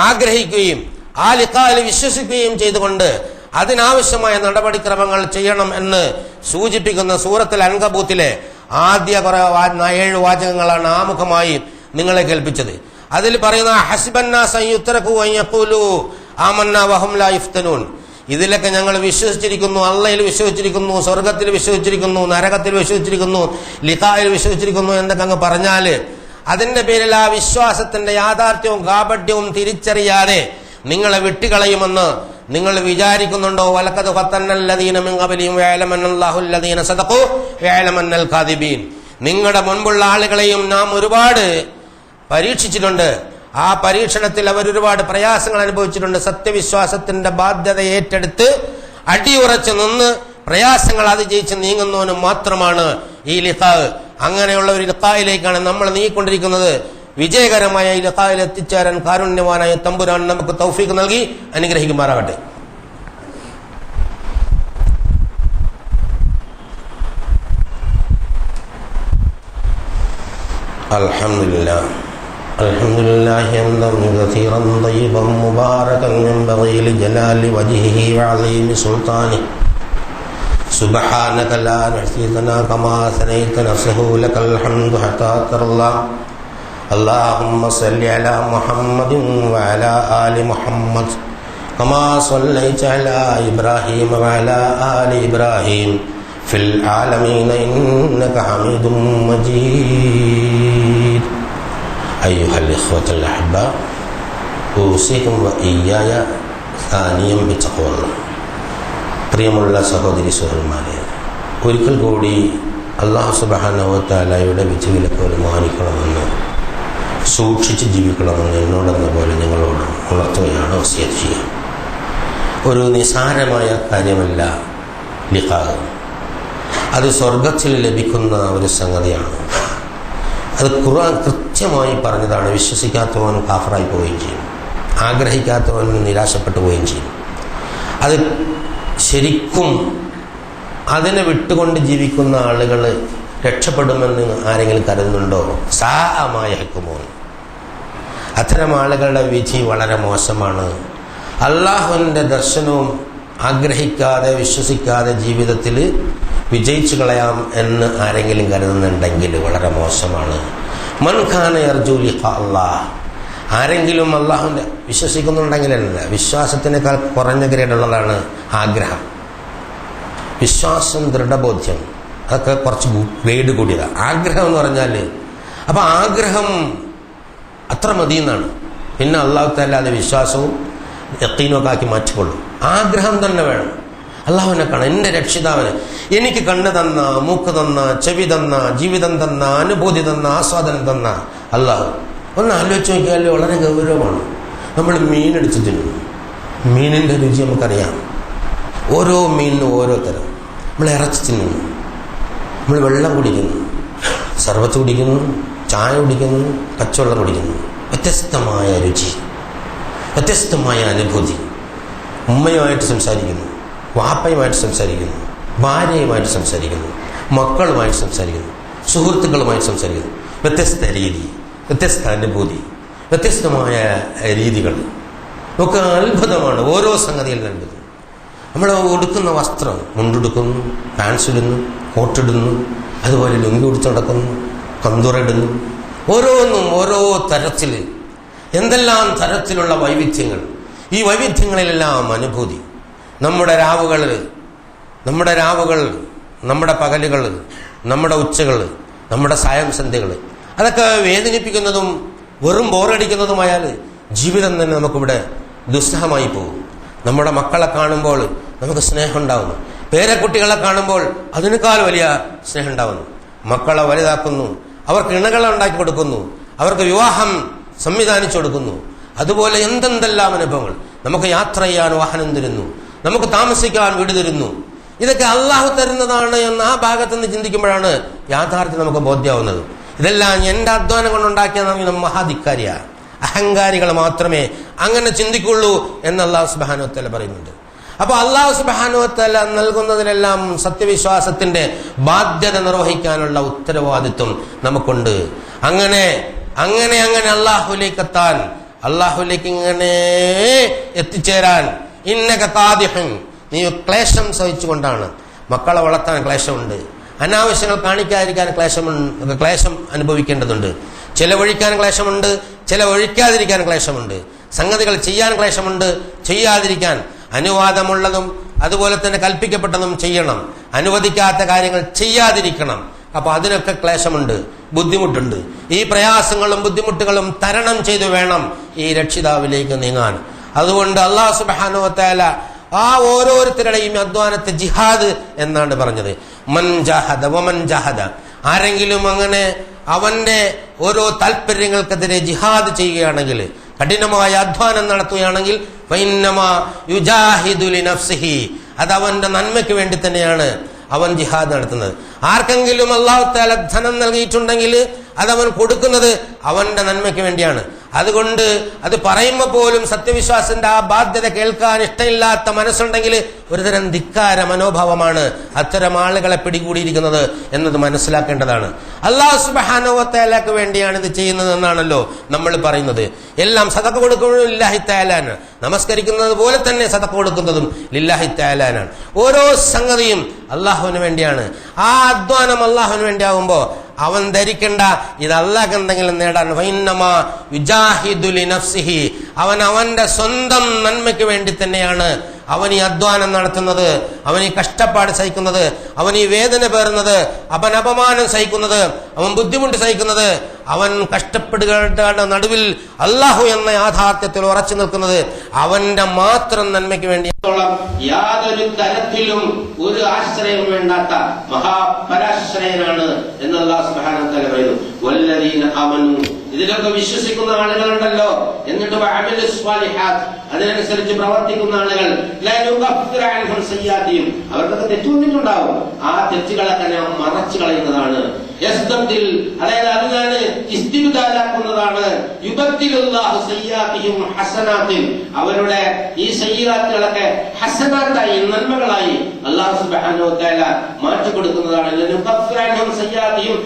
ആഗ്രഹിക്കുകയും ആ ലിഖായിൽ വിശ്വസിക്കുകയും ചെയ്തുകൊണ്ട് അതിനാവശ്യമായ നടപടിക്രമങ്ങൾ ചെയ്യണം എന്ന് സൂചിപ്പിക്കുന്ന സൂറത്തുൽ അൻകബൂത്തിലെ ആദ്യ 7 വാചകങ്ങളാണ് ആമുഖമായി നിങ്ങളെ കേൾപ്പിച്ചത്. അതിൽ പറയുന്ന ഹസ്ബന്നാസ യുത്രകു അൻ യഖൂലു ആമന്നാ വഹും ലാ യുഫ്തനൂൻ, ഇതിലൊക്കെ ഞങ്ങൾ വിശ്വസിച്ചിരിക്കുന്നു, അള്ളയിൽ വിശ്വസിച്ചിരിക്കുന്നു, സ്വർഗത്തിൽ വിശ്വസിച്ചിരിക്കുന്നു, നരകത്തിൽ വിശ്വസിച്ചിരിക്കുന്നു, ലിഖായിൽ വിശ്വസിച്ചിരിക്കുന്നു എന്നൊക്കെ അങ്ങ് പറഞ്ഞാൽ അതിന്റെ പേരിൽ ആ വിശ്വാസത്തിന്റെ യാഥാർത്ഥ്യവും കാപട്യവും തിരിച്ചറിയാതെ നിങ്ങളെ വിട്ടുകളയുമെന്ന് നിങ്ങൾ വിചാരിക്കുന്നുണ്ടോ? വലഖദ് ഫത്തന്നല്ലദീന മിൻ ഖബലിഹിം വയലമന്നല്ലാഹുല്ലദീന സദഖു വയലമന്നൽ കാദിബീൻ. നിങ്ങളുടെ മുൻപുള്ള ആളുകളെയും നാം ഒരുപാട് പരീക്ഷിച്ചിട്ടുണ്ട്. ആ പരീക്ഷണത്തിൽ അവർ ഒരുപാട് പ്രയാസങ്ങൾ അനുഭവിച്ചിട്ടുണ്ട്. സത്യവിശ്വാസത്തിന്റെ ബാധ്യത ഏറ്റെടുത്ത് അടിയുറച്ച് നിന്ന് പ്രയാസങ്ങൾ അതിജയിച്ച് നീങ്ങുന്നവനും മാത്രമാണ് ഈ ലിഖാ. അങ്ങനെയുള്ള ഒരു ലിഖായിലേക്കാണ് നമ്മൾ നീങ്ങിക്കൊണ്ടിരിക്കുന്നത്. വിജയകരമായ ഈ ലിഖായിൽ എത്തിച്ചേരാൻ കാരുണ്യവാനായ തമ്പുരാൻ നമുക്ക് തൗഫീഖ് നൽകി അനുഗ്രഹിക്കുമാറാകട്ടെ. അൽഹംദുലില്ലാഹ് ഹംദൻ കസീറൻ തയ്യിബൻ മുബാറകൻ യൻബഗി ലിജലാലി വജ്ഹിഹി വഅളീമി സുൽത്താനിഹി സുബ്ഹാനക ലാ നഹ്സീ സനാ കമാ സനൈത നഫ്സഹു ലകൽ ഹംദു ഹത്താ തർലാ. اللهم صل على محمد وعلى آل محمد كما صليت على إبراهيم وعلى آل إبراهيم في العالمين إنك حميد مجيد. أيها الإخوة الأحباء، أوصيكم وإياي ثانيا بتقوى الله. പ്രിയമുള്ള സഹോദരി സഹോദരന്മാരെ, ഒരിക്കൽ കൂടി അല്ലാഹു സുബ്ഹാനഹു വ തആലയുടെ വിധിവിലക്കുകൾ മാനിക്കണമെന്ന്, സൂക്ഷിച്ച് ജീവിക്കണമെന്ന് എന്നോടെന്ന പോലെ ഞങ്ങളോട് ഉണർത്തുകയാണ് വസിയത്ത് ചെയ്യുക. ഒരു നിസാരമായ കാര്യമല്ല ലിഖാ. അത് സ്വർഗത്തിൽ ലഭിക്കുന്ന ഒരു സംഗതിയാണ്. അത് ഖുർആൻ കൃത്യമായി പറഞ്ഞതാണ്. വിശ്വസിക്കാത്തവൻ കാഫറായി പോവുകയും ചെയ്യും, ആഗ്രഹിക്കാത്തവൻ നിരാശപ്പെട്ടു പോവുകയും ചെയ്യും. അത് ശരിക്കും അതിനെ വിട്ടുകൊണ്ട് ജീവിക്കുന്ന ആളുകൾ രക്ഷപ്പെടുമെന്ന് ആരെങ്കിലും കരുതുന്നുണ്ടോ? സാഅമായ ഹുക്കുമോൻ. അത്തരം ആളുകളുടെ വിധി വളരെ മോശമാണ്. അള്ളാഹുവിൻ്റെ ദർശനവും ആഗ്രഹിക്കാതെ വിശ്വസിക്കാതെ ജീവിതത്തിൽ വിജയിച്ചു കളയാം എന്ന് ആരെങ്കിലും കരുതുന്നുണ്ടെങ്കിൽ വളരെ മോശമാണ്. മൻ ഖാന യർജു ലിഖാ അല്ലാഹ്, ആരെങ്കിലും അള്ളാഹുവിൻ്റെ വിശ്വസിക്കുന്നുണ്ടെങ്കിലല്ല, വിശ്വാസത്തിനേക്കാൾ കുറഞ്ഞ ഗ്രേഡുള്ളതാണ് ആഗ്രഹം. വിശ്വാസം, ദൃഢബോധ്യം, അതൊക്കെ കുറച്ച് ഗ്രേഡ് കൂടിയതാണ്. ആഗ്രഹം എന്ന് പറഞ്ഞാൽ അപ്പം ആഗ്രഹം അത്ര മതി എന്നാണ്. പിന്നെ അള്ളാഹു തആല അത് വിശ്വാസവും യഖീനൊക്കെ ആക്കി മാറ്റിക്കൊള്ളും. ആഗ്രഹം തന്നെ വേണം. അള്ളാഹുവിനെ കാണാൻ, എൻ്റെ രക്ഷിതാവിന് എനിക്ക് കണ്ണ് തന്ന, മൂക്ക് തന്ന, ചെവി തന്ന, ജീവിതം തന്ന, അനുഭൂതി തന്ന, ആസ്വാദനം തന്ന അള്ളാഹു. ഒന്ന് ആലോചിച്ച് നോക്കിയാൽ വളരെ ഗൗരവമാണ്. നമ്മൾ മീനടിച്ച് തിന്നുന്നു. മീനിൻ്റെ രുചി നമുക്കറിയാം. ഓരോ മീനിനും ഓരോ തരം. നമ്മൾ ഇറച്ചി തിന്നുന്നു, നമ്മൾ വെള്ളം കുടിക്കുന്നു, സർബത്ത് കുടിക്കുന്നു, ചായ കുടിക്കുന്നു, പച്ചവെള്ളം കുടിക്കുന്നു. വ്യത്യസ്തമായ രുചി, വ്യത്യസ്തമായ അനുഭൂതി. ഉമ്മയുമായിട്ട് സംസാരിക്കുന്നു, വാപ്പയുമായിട്ട് സംസാരിക്കുന്നു, ഭാര്യയുമായിട്ട് സംസാരിക്കുന്നു, മക്കളുമായിട്ട് സംസാരിക്കുന്നു, സുഹൃത്തുക്കളുമായിട്ട് സംസാരിക്കുന്നു. വ്യത്യസ്ത രീതി, വ്യത്യസ്ത അനുഭൂതി, വ്യത്യസ്തമായ രീതികൾ. നമുക്ക് അത്ഭുതമാണ് ഓരോ സംഗതിയിൽ കണ്ടത്. നമ്മൾ ഉടുക്കുന്ന വസ്ത്രം, മുണ്ടെടുക്കുന്നു, പാൻസ് ഇടുന്നു, കോട്ടിടുന്നു, അതുപോലെ ലുങ്കി ഉടുത്ത് നടക്കുന്നു, കന്തുറയിടുന്നു. ഓരോന്നും ഓരോ തരത്തിൽ, എന്തെല്ലാം തരത്തിലുള്ള വൈവിധ്യങ്ങൾ. ഈ വൈവിധ്യങ്ങളിലെല്ലാം അനുഭൂതി. നമ്മുടെ രാവുകൾ, നമ്മുടെ പകലുകൾ, നമ്മുടെ ഉച്ചകൾ, നമ്മുടെ സായം സന്ധ്യകൾ, അതൊക്കെ വേദനിപ്പിക്കുന്നതും വെറും ബോറടിക്കുന്നതുമായാൽ ജീവിതം തന്നെ നമുക്കിവിടെ ദുസ്സഹമായി പോകും. നമ്മുടെ മക്കളെ കാണുമ്പോൾ നമുക്ക് സ്നേഹം ഉണ്ടാവുന്നു. പേരക്കുട്ടികളെ കാണുമ്പോൾ അതിനേക്കാൾ വലിയ സ്നേഹം ഉണ്ടാവുന്നു. മക്കളെ വലുതാക്കുന്നു, അവർക്ക് ഇണകളെ ഉണ്ടാക്കി കൊടുക്കുന്നു, അവർക്ക് വിവാഹം സംവിധാനിച്ചു കൊടുക്കുന്നു. അതുപോലെ എന്തെന്തെല്ലാം അനുഭവങ്ങൾ. നമുക്ക് യാത്ര ചെയ്യാൻ വാഹനം തരുന്നു, നമുക്ക് താമസിക്കാൻ വീട് തരുന്നു. ഇതൊക്കെ അള്ളാഹു തരുന്നതാണ് എന്ന് ആ ഭാഗത്തുനിന്ന് ചിന്തിക്കുമ്പോഴാണ് യാഥാർത്ഥ്യം നമുക്ക് ബോധ്യമാവുന്നത്. ഇതെല്ലാം എൻ്റെ അധ്വാനം കൊണ്ടുണ്ടാക്കിയ മഹാധിക്കാരിയ അഹങ്കാരികൾ മാത്രമേ അങ്ങനെ ചിന്തിക്കുള്ളൂ എന്ന് അള്ളാഹു സുബ്ഹാനഹു വ തആല പറയുന്നുണ്ട്. അപ്പോൾ അള്ളാഹു സുബ്ഹാനഹു വ തആല നൽകുന്നതിനെല്ലാം സത്യവിശ്വാസത്തിന്റെ ബാധ്യത നിർവഹിക്കാനുള്ള ഉത്തരവാദിത്വം നമുക്കുണ്ട്. അങ്ങനെ അങ്ങനെ അങ്ങനെ അള്ളാഹുലേക്ക് എത്താൻ, അള്ളാഹുലേക്ക് ഇങ്ങനെ എത്തിച്ചേരാൻ, ഇന്നക കാദിഹൻ, നീ ക്ലേശം സഹിച്ചുകൊണ്ടാണ്. മക്കളെ വളർത്താൻ ക്ലേശമുണ്ട്, അനാവശ്യങ്ങൾ കാണിക്കാതിരിക്കാൻ ക്ലേശം അനുഭവിക്കേണ്ടതുണ്ട്, ചിലവഴിക്കാൻ ക്ലേശമുണ്ട്, ചിലവഴിക്കാതിരിക്കാൻ ക്ലേശമുണ്ട്, സംഗതികൾ ചെയ്യാൻ ക്ലേശമുണ്ട്, ചെയ്യാതിരിക്കാൻ. അനുവാദമുള്ളതും അതുപോലെ തന്നെ കൽപ്പിക്കപ്പെട്ടതും ചെയ്യണം, അനുവദിക്കാത്ത കാര്യങ്ങൾ ചെയ്യാതിരിക്കണം. അപ്പൊ അതിനൊക്കെ ക്ലേശമുണ്ട്, ബുദ്ധിമുട്ടുണ്ട്. ഈ പ്രയാസങ്ങളും ബുദ്ധിമുട്ടുകളും തരണം ചെയ്തു വേണം ഈ രക്ഷിതാവിലേക്ക് നീങ്ങാൻ. അതുകൊണ്ട് അല്ലാഹു സുബ്ഹാനഹു വ തആല ആ ഓരോരുത്തരുടെയും അധ്വാനത്തെ ജിഹാദ് എന്നാണ് പറഞ്ഞത്. മൻ ജാഹദ വമൻ ജാഹദ, ആരെങ്കിലും അങ്ങനെ അവന്റെ ഓരോ താല്പര്യങ്ങൾക്കെതിരെ ജിഹാദ് ചെയ്യുകയാണെങ്കിൽ, കഠിനമായ അധ്വാനം നടത്തുകയാണെങ്കിൽ, ഫഇന്നമാ യുജാഹിദു ലിനഫ്സിഹി, അത് അവന്റെ നന്മയ്ക്ക് വേണ്ടി തന്നെയാണ് അവൻ ജിഹാദ് നടത്തുന്നത്. ആർക്കെങ്കിലും അല്ലാഹു തആല ധനം നൽകിയിട്ടുണ്ടെങ്കിൽ അതവൻ കൊടുക്കുന്നത് അവന്റെ നന്മയ്ക്ക് വേണ്ടിയാണ്. അതുകൊണ്ട് അത് പറയുമ്പോൾ പോലും സത്യവിശ്വാസത്തിന്റെ ആ ബാധ്യത കേൾക്കാൻ ഇഷ്ടമില്ലാത്ത മനസ്സുണ്ടെങ്കിൽ ഒരുതരം ധിക്കാര മനോഭാവമാണ് അത്തരം ആളുകളെ പിടികൂടിയിരിക്കുന്നത് എന്നത് മനസ്സിലാക്കേണ്ടതാണ്. അല്ലാഹു സുബ്ഹാനഹു വ തആലക്ക് വേണ്ടിയാണ് ഇത് ചെയ്യുന്നത് എന്നാണല്ലോ നമ്മൾ പറയുന്നത്. എല്ലാം സദഖ കൊടുക്കുന്നതും ലില്ലാഹി തആലാനാണ്, നമസ്കരിക്കുന്നത് പോലെ തന്നെ സദഖ കൊടുക്കുന്നതും ലില്ലാഹി തആലാനാണ്. ഓരോ സംഗതിയും അള്ളാഹുവിന് വേണ്ടിയാണ്. ആ അധ്വാനം അള്ളാഹുവിന് വേണ്ടിയാവുമ്പോൾ അവൻ ധരിക്കേണ്ട ഇത് അല്ലാഹ് എന്തെങ്കിലും നേടാൻ, ഫഇന്നമാ യുജാഹിദു ലിനഫ്സിഹി, അവൻ അവന്റെ സ്വന്തം നന്മയ്ക്ക് വേണ്ടി തന്നെയാണ് അവൻ ഈ അധ്വാനം നടത്തുന്നത്, അവൻ ഈ കഷ്ടപ്പാട് സഹിക്കുന്നത്, അവൻ ഈ വേദന പേറുന്നത്, അവൻ അപമാനം സഹിക്കുന്നത്, അവൻ ബുദ്ധിമുട്ട് സഹിക്കുന്നത്, അവൻ കഷ്ടപ്പെടുകളുടെ നടുവിൽ അള്ളാഹു എന്ന യാഥാർത്ഥ്യത്തിൽ ഉറച്ചു നിൽക്കുന്നത് അവന്റെ മാത്രം നന്മയ്ക്ക് വേണ്ടി. യാതൊരു തരത്തിലും ഒരു ആശ്രയം വേണ്ടാത്ത മഹാപരാശ്രയനാണ് എന്ന് അല്ലാഹു സുബ്ഹാനഹു വ തആല പറയുന്നു. വല്ലദീന ആമനു, ഇതിലൊക്കെ വിശ്വസിക്കുന്ന ആളുകളുണ്ടല്ലോ, എന്നിട്ട് വഅമിലുസ് സ്വാലിഹാത്ത്, അതിനനുസരിച്ച് പ്രവർത്തിക്കുന്ന ആളുകൾ, ലനുകഫിറു അൻഹും സയ്യാതിഹിം, അവർക്കൊക്കെ തെറ്റ് വന്നിട്ടുണ്ടാവും, ആ തെറ്റുകളൊക്കെ ഞാൻ മറച്ചു കളയുന്നതാണ്. യസ്തബ്ദിൽ, അതായത് അത് ഞാൻ ഇസ്തിബ്ദാലാക്കുന്നതാണ്. യുബദ്ദിലുല്ലാഹു സയ്യാതിഹിം ഹസനാത്തിൻ, അവരുടെ ഈ സയ്യിആത്തുകളൊക്കെ ഹസനാത്തായി, നന്മകളായി അല്ലാഹു സുബ്ഹാനഹു വ തആല മാറ്റി കൊടുക്കുന്നതാണ്. ലനുകഫിറൻഹും സയ്യാതിഹിം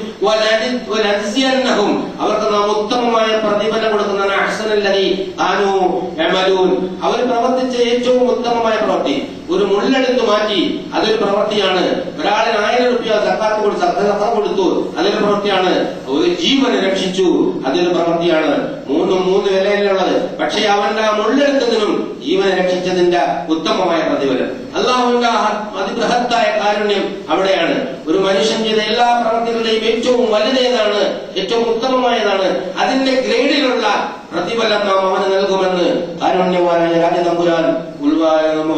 വനജിയന്നഹും, അവർക്ക് നാം ഉത്തമമായ പ്രതിഫലം കൊടുക്കുന്നതാണ്. അഹ്സനല്ലദീ കാനൂ യഅമലൂൻ, അവർ പ്രവർത്തിച്ച ഏറ്റവും ഉത്തമമായ പ്രവൃത്തി. ഒരു മുള്ളെടുത്ത് മാറ്റി, അതൊരു പ്രവൃത്തിയാണ്. ഒരാളിന് 1000 രൂപ സക്കാത്ത് കൊടുത്തു, സദഖ കൊടുത്തു, അതൊരു പ്രവൃത്തിയാണ്. ഒരു ജീവനെ രക്ഷിച്ചു, അതൊരു പ്രവൃത്തിയാണ്. മൂന്നും 3 വിലയിലുള്ളത്. പക്ഷേ അവന്റെ ആ മുള്ളെടുത്തതിനും ജീവനെ രക്ഷിച്ചതിന്റെ ഉത്തമമായ പ്രതിഫലം, അല്ലാഹുവിന്റെ അതിബൃഹത്തായ കാരുണ്യം അവിടെയാണ്. ഒരു മനുഷ്യൻ ചെയ്ത എല്ലാ പ്രവൃത്തികളുടെയും ഏറ്റവും വലുതേതാണ്, ഏറ്റവും ഉത്തമമായതാണ്, അതിന്റെ ഗ്രേഡിലുള്ള പ്രതിഫലം നാം അവന് നൽകുമെന്ന് കാരുണ്യവാനായ രാജതമ്പുരാൻ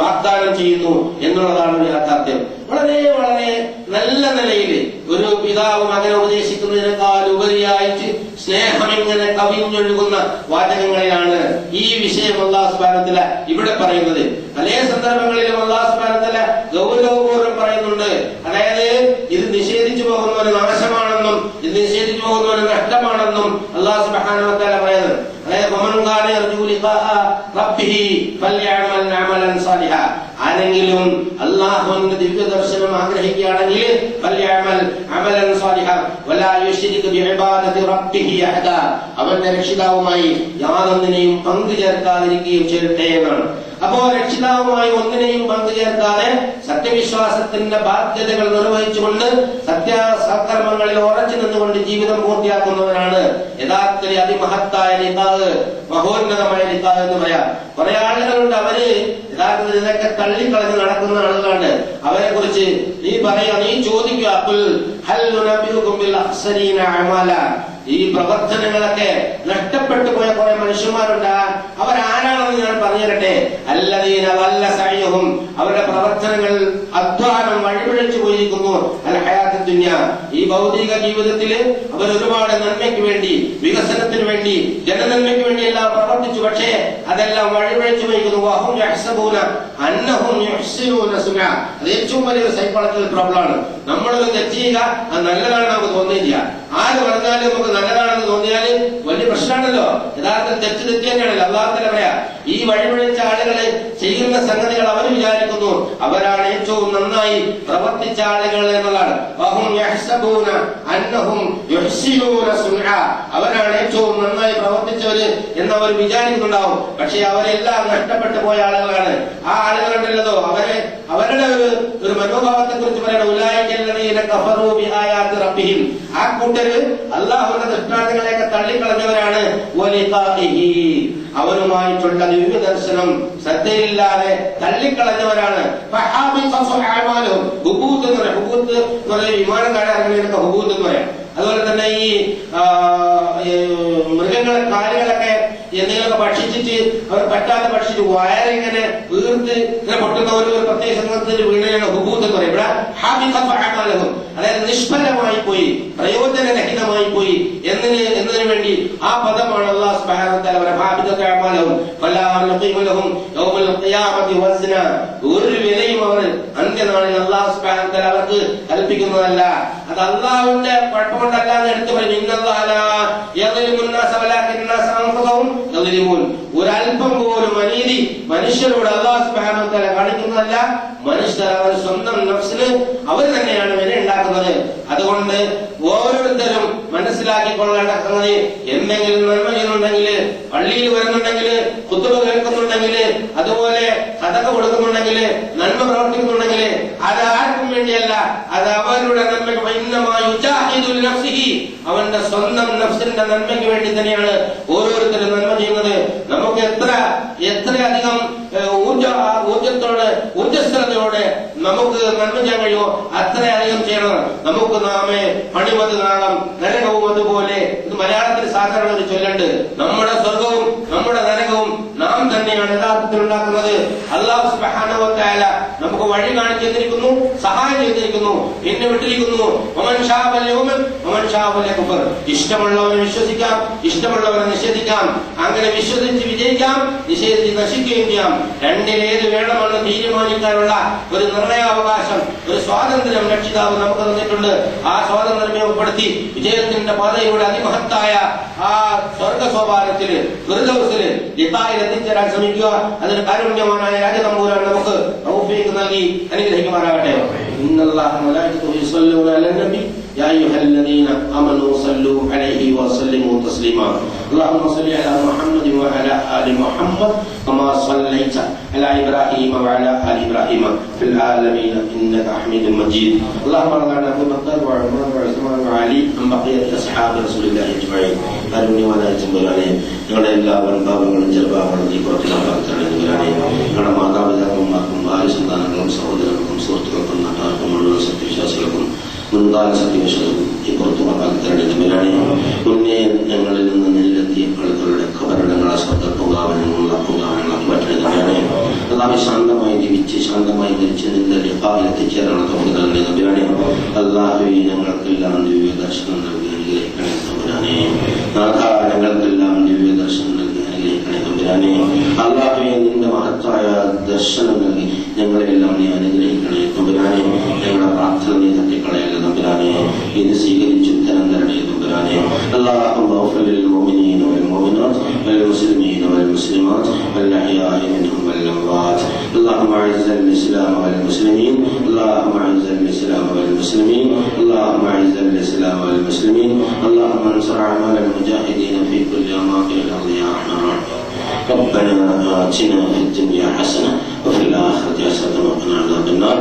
വാഗ്ദാനം ചെയ്യുന്നു എന്നുള്ളതാണ് ഒരു യാഥാർത്ഥ്യം. വളരെ വളരെ നല്ല നിലയിൽ ഒരു പിതാവ് മകനെ ഉപദേശിക്കുന്നതിനേക്കാൾ ഉപരിയായിട്ട് സ്നേഹം ഇങ്ങനെ കവിഞ്ഞൊഴുകുന്ന വാചകങ്ങളിലാണ് ഈ വിഷയം അല്ലാഹു സുബ്ഹാനഹു വ തആല ഇവിടെ പറയുന്നത്. പല സന്ദർഭങ്ങളിലും അല്ലാഹു സുബ്ഹാനഹു വ തആല ഗൗരവപൂർവ്വം പറയുന്നുണ്ട്. അതായത് ഇത് നിഷേധിച്ചു പോകുന്നവന് നാശമാണെന്നും ഇത് നിഷേധിച്ചു പോകുന്നവന് നഷ്ടമാണെന്നും അല്ലാഹു സുബ്ഹാനഹു വ തആല പറയുന്നത്. അതായത് വമൻ കാന യർജു ലിഖാഅ റബ്ബിഹി ഫൽയഅമൽ അമലൻ സാലിഹാ, ആരെങ്കിലും അല്ലാഹുവിന്റെ ദിവ്യ ദർശനം ആഗ്രഹിക്കുകയാണെങ്കിൽ ഫൽയഅമൽ അമലൻ സാലിഹാ വലാ യുശ്രിക് ബിഇബാദതി റബ്ബിഹി അഹദ, അവന്റെ രക്ഷിതാവുമായി യാതൊന്നിനെയും പങ്കു ചേർക്കാതിരിക്കുകയും ചെയ്യട്ടെ എന്നാണ്. അപ്പോ രക്ഷിതാവുമായി ഒന്നിനെയും പങ്കു ചേർക്കാതെ സത്യവിശ്വാസത്തിന്റെ ബാധ്യതകൾ നിർവഹിച്ചുകൊണ്ട് സത്യസൽക്കർമ്മങ്ങളിൽ ഉറച്ചു നിന്നുകൊണ്ട് ജീവിതം പൂർത്തിയാക്കുന്നവരാണ് യഥാർത്ഥത്തിൽ അതിമഹത്തായ ലിഖാഅ്, മഹോന്നതമായ ലിഖാഅ് എന്ന് പറയാം. കുറെ ആളുകളുണ്ട്, അവര് യഥാർത്ഥത്തിൽ ഇതൊക്കെ തള്ളിക്കളഞ്ഞ് നടക്കുന്ന ആളുകളാണ്. അവരെ കുറിച്ച് നീ പറയാ, നീ ചോദിക്കുക, ഖുൽ ഹൽ നുനബ്ബിഉകും ബിൽ അഖ്സരീന അഅമാല, ഈ പ്രവർത്തനങ്ങളൊക്കെ നഷ്ടപ്പെട്ടു പോയ കുറെ മനുഷ്യന്മാരുണ്ട്. അവരാരാണെന്ന് ഞാൻ പറഞ്ഞു തരട്ടെ. അല്ലദീന വല്ല സഅയ്യുഹും, അവരുടെ പ്രവർത്തനങ്ങൾ അധ്വാനം വഴിപിഴച്ചു പോയിരിക്കുന്നു. അൽ ഹയാത്തുദ് ദുനിയ, ഈ ഭൗതിക ജീവിതത്തിൽ അവർ ഒരുപാട് നന്മയ്ക്ക് വേണ്ടി, വികസനത്തിന് വേണ്ടി, ജനനന്മയ്ക്ക് വേണ്ടി എല്ലാം പ്രവർത്തിച്ചു. പക്ഷേ അതെല്ലാം വഴിപിഴച്ചു പോയിരിക്കുന്നു. വഹും യഹ്സബൂന അന്നഹും യുഹ്സിനൂന സുന, അത് ഏറ്റവും വലിയൊരു സൈക്കോളജിക്കൽ പ്രോബ്ലമാണ്. നമ്മളൊരു തെറ്റ് ചെയ്യുക, അത് നല്ലതാണെന്ന് നമുക്ക് തോന്നുകയും ചെയ്യാം. ആര് പറഞ്ഞാലും നമുക്ക് നല്ലതാണെന്ന് തോന്നിയാല് വലിയ പ്രശ്നമാണല്ലോ. യഥാർത്ഥത്തിൽ തെറ്റ് തെറ്റ് തന്നെയാണല്ലോ. അല്ലാഹു തആല പറയാ, ഈ വഴിപിഴച്ച ആളുകള് ചെയ്യുന്ന സംഗതികൾ അവർ വിചാരിക്കുന്നു അവരാണ് ഏറ്റവും നന്നായി പ്രവർത്തിച്ച ആളുകൾ എന്നുള്ളതാണ്. വഹും യഹ്സബൂന അന്നഹും യുഹ്സിനൂന സുൻആ, അവരാണ് ഏറ്റവും നന്നായി പ്രവർത്തിച്ചവര് എന്നവർ വിചാരിക്കുന്നുണ്ടാവും. പക്ഷെ അവരെല്ലാം നഷ്ടപ്പെട്ടു പോയ ആളുകളാണ്. ആ ആളുകളുണ്ടല്ലോ, അവരുടെ ഒരു മനോഭാവത്തെ കുറിച്ച് പറയണം. ഉലൈകല്ലദീന കഫറൂ ബിആയാതി റബ്ബിഹിം, ആ കൂട്ടര് അല്ലാഹുവിന്റെ ദൃഷ്ടാന്തങ്ങളെയൊക്കെ തള്ളിക്കളഞ്ഞവരാണ്. വലിഖാഇഹി, അവനുമായിട്ടുള്ള ദിവ്യ ദർശനം ശ്രദ്ധയില്ലാതെ തള്ളിക്കളഞ്ഞവരാണ്. വിമാനം കാണാറുള്ളതൊക്കെ ഹുബൂത്ത് എന്ന് പറയാം. അതുപോലെ തന്നെ ഈ മൃഗങ്ങളെ കാലുകളൊക്കെ എന്തെങ്കിലുമൊക്കെ ഭക്ഷിച്ചിട്ട് അവർ പറ്റാതെ ഭക്ഷിച്ച് വയറിങ്ങനെ വീർത്ത് ഇങ്ങനെ പൊട്ടുന്ന ഒരു പ്രത്യേക സംഘത്തിന് വീണയാണ് ഹുബൂത്ത് എന്ന് പറയും. ഇവിടെ ഹാബിതഫഅമാലഹും, അതായത് നിഷ്ഫലമായി പോയി, പ്രയോജനരഹിതമായി പോയി എന്നതിന് വേണ്ടി ആ പദമാണ് അല്ലാഹു സുബ്ഹാനഹു വ തആല അവരെ ഹാബിതഫഅമാലഹും വലാ നഖീമു ലഹും യൗമൽ ഖിയാമത്തി വസ്ന, ഒരു വിലയും അവർ അന്ത്യനാളിൽ അല്ലാഹു സുബ്ഹാനഹു വ തആല അവർക്ക് കൽപ്പിക്കുന്നതല്ല. അത് അല്ലാഹുവിന്റെ കുഴപ്പമുണ്ടല്ല എന്ന് എടുത്തു പറഞ്ഞു. ഇന്നല്ലാഹ ലാ യദ്ലിമുൻ നാസ വലാകിന്ന നാസ അൻഫുസഹും യദ്ലിമൂൻ, ഒരൽപ്പം പോലും അനീതി മനുഷ്യരോട് അല്ലാഹു സുബ്ഹാനഹു വ തആല കാണിക്കുന്നതല്ല. മനുഷ്യർ അവർ സ്വന്തം നഫ്സിന് അവർ തന്നെയാണ് വില ഉണ്ടാക്കുന്നത്. അതുകൊണ്ട് ഓരോരുത്തരും മനസ്സിലാക്കിക്കൊള്ളേണ്ട സംഗതി, എന്തെങ്കിലും നന്മ ചെയ്യുന്നുണ്ടെങ്കിൽ, പള്ളിയിൽ വരുന്നുണ്ടെങ്കിൽ, ഖുതുബ കേൾക്കുന്നുണ്ടെങ്കിൽ, അതുപോലെ സദഖ കൊടുക്കുന്നുണ്ടെങ്കിൽ, നന്മ പ്രവർത്തിക്കുന്നുണ്ടെങ്കിൽ, അത് ആർക്കും വേണ്ടിയല്ല, അത് അവരുടെ നന്മയ്ക്ക്, അവന്റെ സ്വന്തം നഫ്സിന്റെ നന്മയ്ക്ക് വേണ്ടി തന്നെയാണ് ഓരോരുത്തരും നന്മ ചെയ്യുന്നത്. നമുക്ക് എത്രയധികം ഊർജത്തോടെ ഊർജസ്വലതയോടെ നമുക്ക് നന്മ ചെയ്യാൻ കഴിയുമോ അത്രയധികം ചെയ്യണം. നമുക്ക് നാമേ പണിമത് നാളം നരകവും അതുപോലെ. ഇത് മലയാളത്തിൽ സാധാരണ ഒരു ചൊല്ലുണ്ട്. നമ്മുടെ സ്വർഗവും നമ്മുടെ നരകവും നാം നാം തന്നെയാണ് യഥാർത്ഥത്തിൽ ഉണ്ടാക്കുന്നത്. അല്ലാഹു സുബ്ഹാനഹു വ തആല നമുക്ക് വഴി കാണിച്ചു തന്നിരിക്കുന്നു, സഹായം ചെയ്തിരിക്കുന്നു, എന്നെ വിട്ടിരിക്കുന്നു. വമൻ ശാഅ ഫൽയുമിൻ വമൻ ശാഅ ഫൽയക്ഫർ. ഇഷ്ടമുള്ളവനെ വിശ്വസിക്കാം, ഇഷ്ടമുള്ളവനെ നിഷേധിക്കാം. അങ്ങനെ വിശ്വസിച്ച് വിജയിക്കാം, നിഷേധിച്ച് നശിക്കുകയും ചെയ്യാം. രണ്ടിലേത് വേണമെന്ന് തീരുമാനിക്കാനുള്ള ഒരു നിർണയാവകാശം, ഒരു സ്വാതന്ത്ര്യം രക്ഷിതാവ് നമുക്ക് തന്നിട്ടുണ്ട്. ആ സ്വാതന്ത്ര്യം ഉപയോഗപ്പെടുത്തി വിജയത്തിന്റെ പാതയിലൂടെ അതിമഹത്തായ ആ സ്വർഗ സോപാനത്തില് ഫിർദൗസില് ലിഖായിൽ എത്തിച്ചേരാൻ ശ്രമിക്കുക. അതിന് കാരുണ്യവാനായ രാജതമ്പുരാൻ നമുക്ക് തൗഫീഖ് നൽകി അനുഗ്രഹിക്കുമാറാകട്ടെ. ഇന്നല്ലാഹ മലായികതുഹു യുസല്ലൂന അലൻ നബി യാ അയ്യുഹല്ലദീന ആമനൂ സല്ലൂ അലൈഹി വസല്ലിമൂ തസ്ലീമാ. അല്ലാഹുമ്മ സ്വല്ലി അലാ മുഹമ്മദി വഅലാ ആലി മുഹമ്മദ് കമാ സ്വല്ലൈത അലാ ഇബ്രാഹീമ വഅലാ ആലി ഇബ്രാഹീമ ഫിൽ ആലമീന ഇന്നക ഹമീദും മജീദ്. അല്ലാഹുമ്മ റബ്ബനാ അബൂബക്കർ വഉമർ വഉസ്മാൻ വഅലി അംബഖിയത്ത് അസ്ഹാബി റസൂലില്ലാഹി അജ്മഈൻ. കാരുണ്യവാനായ തമ്പുരാനെ, ഞങ്ങളുടെ എല്ലാ വൻഭാവങ്ങളും ചെറുഭാവങ്ങളും നീ പുറത്തിലാക്കാത്തവരാണ്. ഞങ്ങളുടെ മാതാപിതാക്കന്മാർക്കും ഭാര്യ സന്താനങ്ങളും സഹോദരങ്ങൾക്കും സുഹൃത്തുക്കൾക്കും നാട്ടുകാർക്കും മുഴുവൻ സത്യവിശ്വാസികൾക്കും മുൻകാല സത്യവിശ്വാസികൾക്കും ഈ പുറത്തുമാക്കാത്തവരാണ്. മുന്നേ ഞങ്ങളിൽ നിന്ന് നെല്ലെത്തിയ ആളുകളുടെ ഖബറിടങ്ങളെ സ്വർഗ്ഗപൂങ്കാവനങ്ങളുള്ള പൂങ്കാവനങ്ങളാക്കി മാറ്റുന്നവരാണ്. അല്ലാഹു ശാന്തമായി ജീവിച്ച് ശാന്തമായി മരിച്ച് നിന്റെ ലിഖായിൽ എത്തിച്ചേരാനുള്ള തൗഫീഖ് നൽകണേ തമ്പുരാനെ. അല്ലാഹുവേ, ഞങ്ങൾക്കെല്ലാം ദിവ്യ ദർശനം നൽകി അനുഗ്രഹിക്കണേ തമ്പുരാനെ. നാഥ, ഞങ്ങൾക്കെല്ലാം ദിവ്യ ദർശനം നൽകി അനുഗ്രഹിക്കണേ തമ്പുരാനെ. അല്ലാഹുവേ, നിന്റെ മഹത്തായ ദർശനം നൽകി ഞങ്ങളെല്ലാം നീ അനുഗ്രഹിക്കണേ തമ്പുരാനെ. ഞങ്ങളുടെ പ്രാർത്ഥന നീ തട്ടിക്കളയല്ല തമ്പുരാനെ. ഇത് സ്വീകരിച്ച് ഉത്തരം തരണേ തമ്പുരാനെ. അല്ലാഹുമ്മ ഗ്ഫിർ ലിൽ മുഅ്മിനീന വൽ മുഅ്മിനാത്ത് വൽ മുസ്ലിമീന വൽ മുസ്ലിമാത്ത് വൽ അഹ്യാഇ മിൻഹും വൽ അംവാത്ത്. اللهم اعز الاسلام والمسلمين اللهم اعز الاسلام والمسلمين اللهم اعز الاسلام والمسلمين اللهم انصر اعمال المجاهدين في كل اماكن الارض يا ارحم الراحمين. ربنا آتنا في الدنيا حسنة وفي الآخرة حسنة وقنا عذاب النار.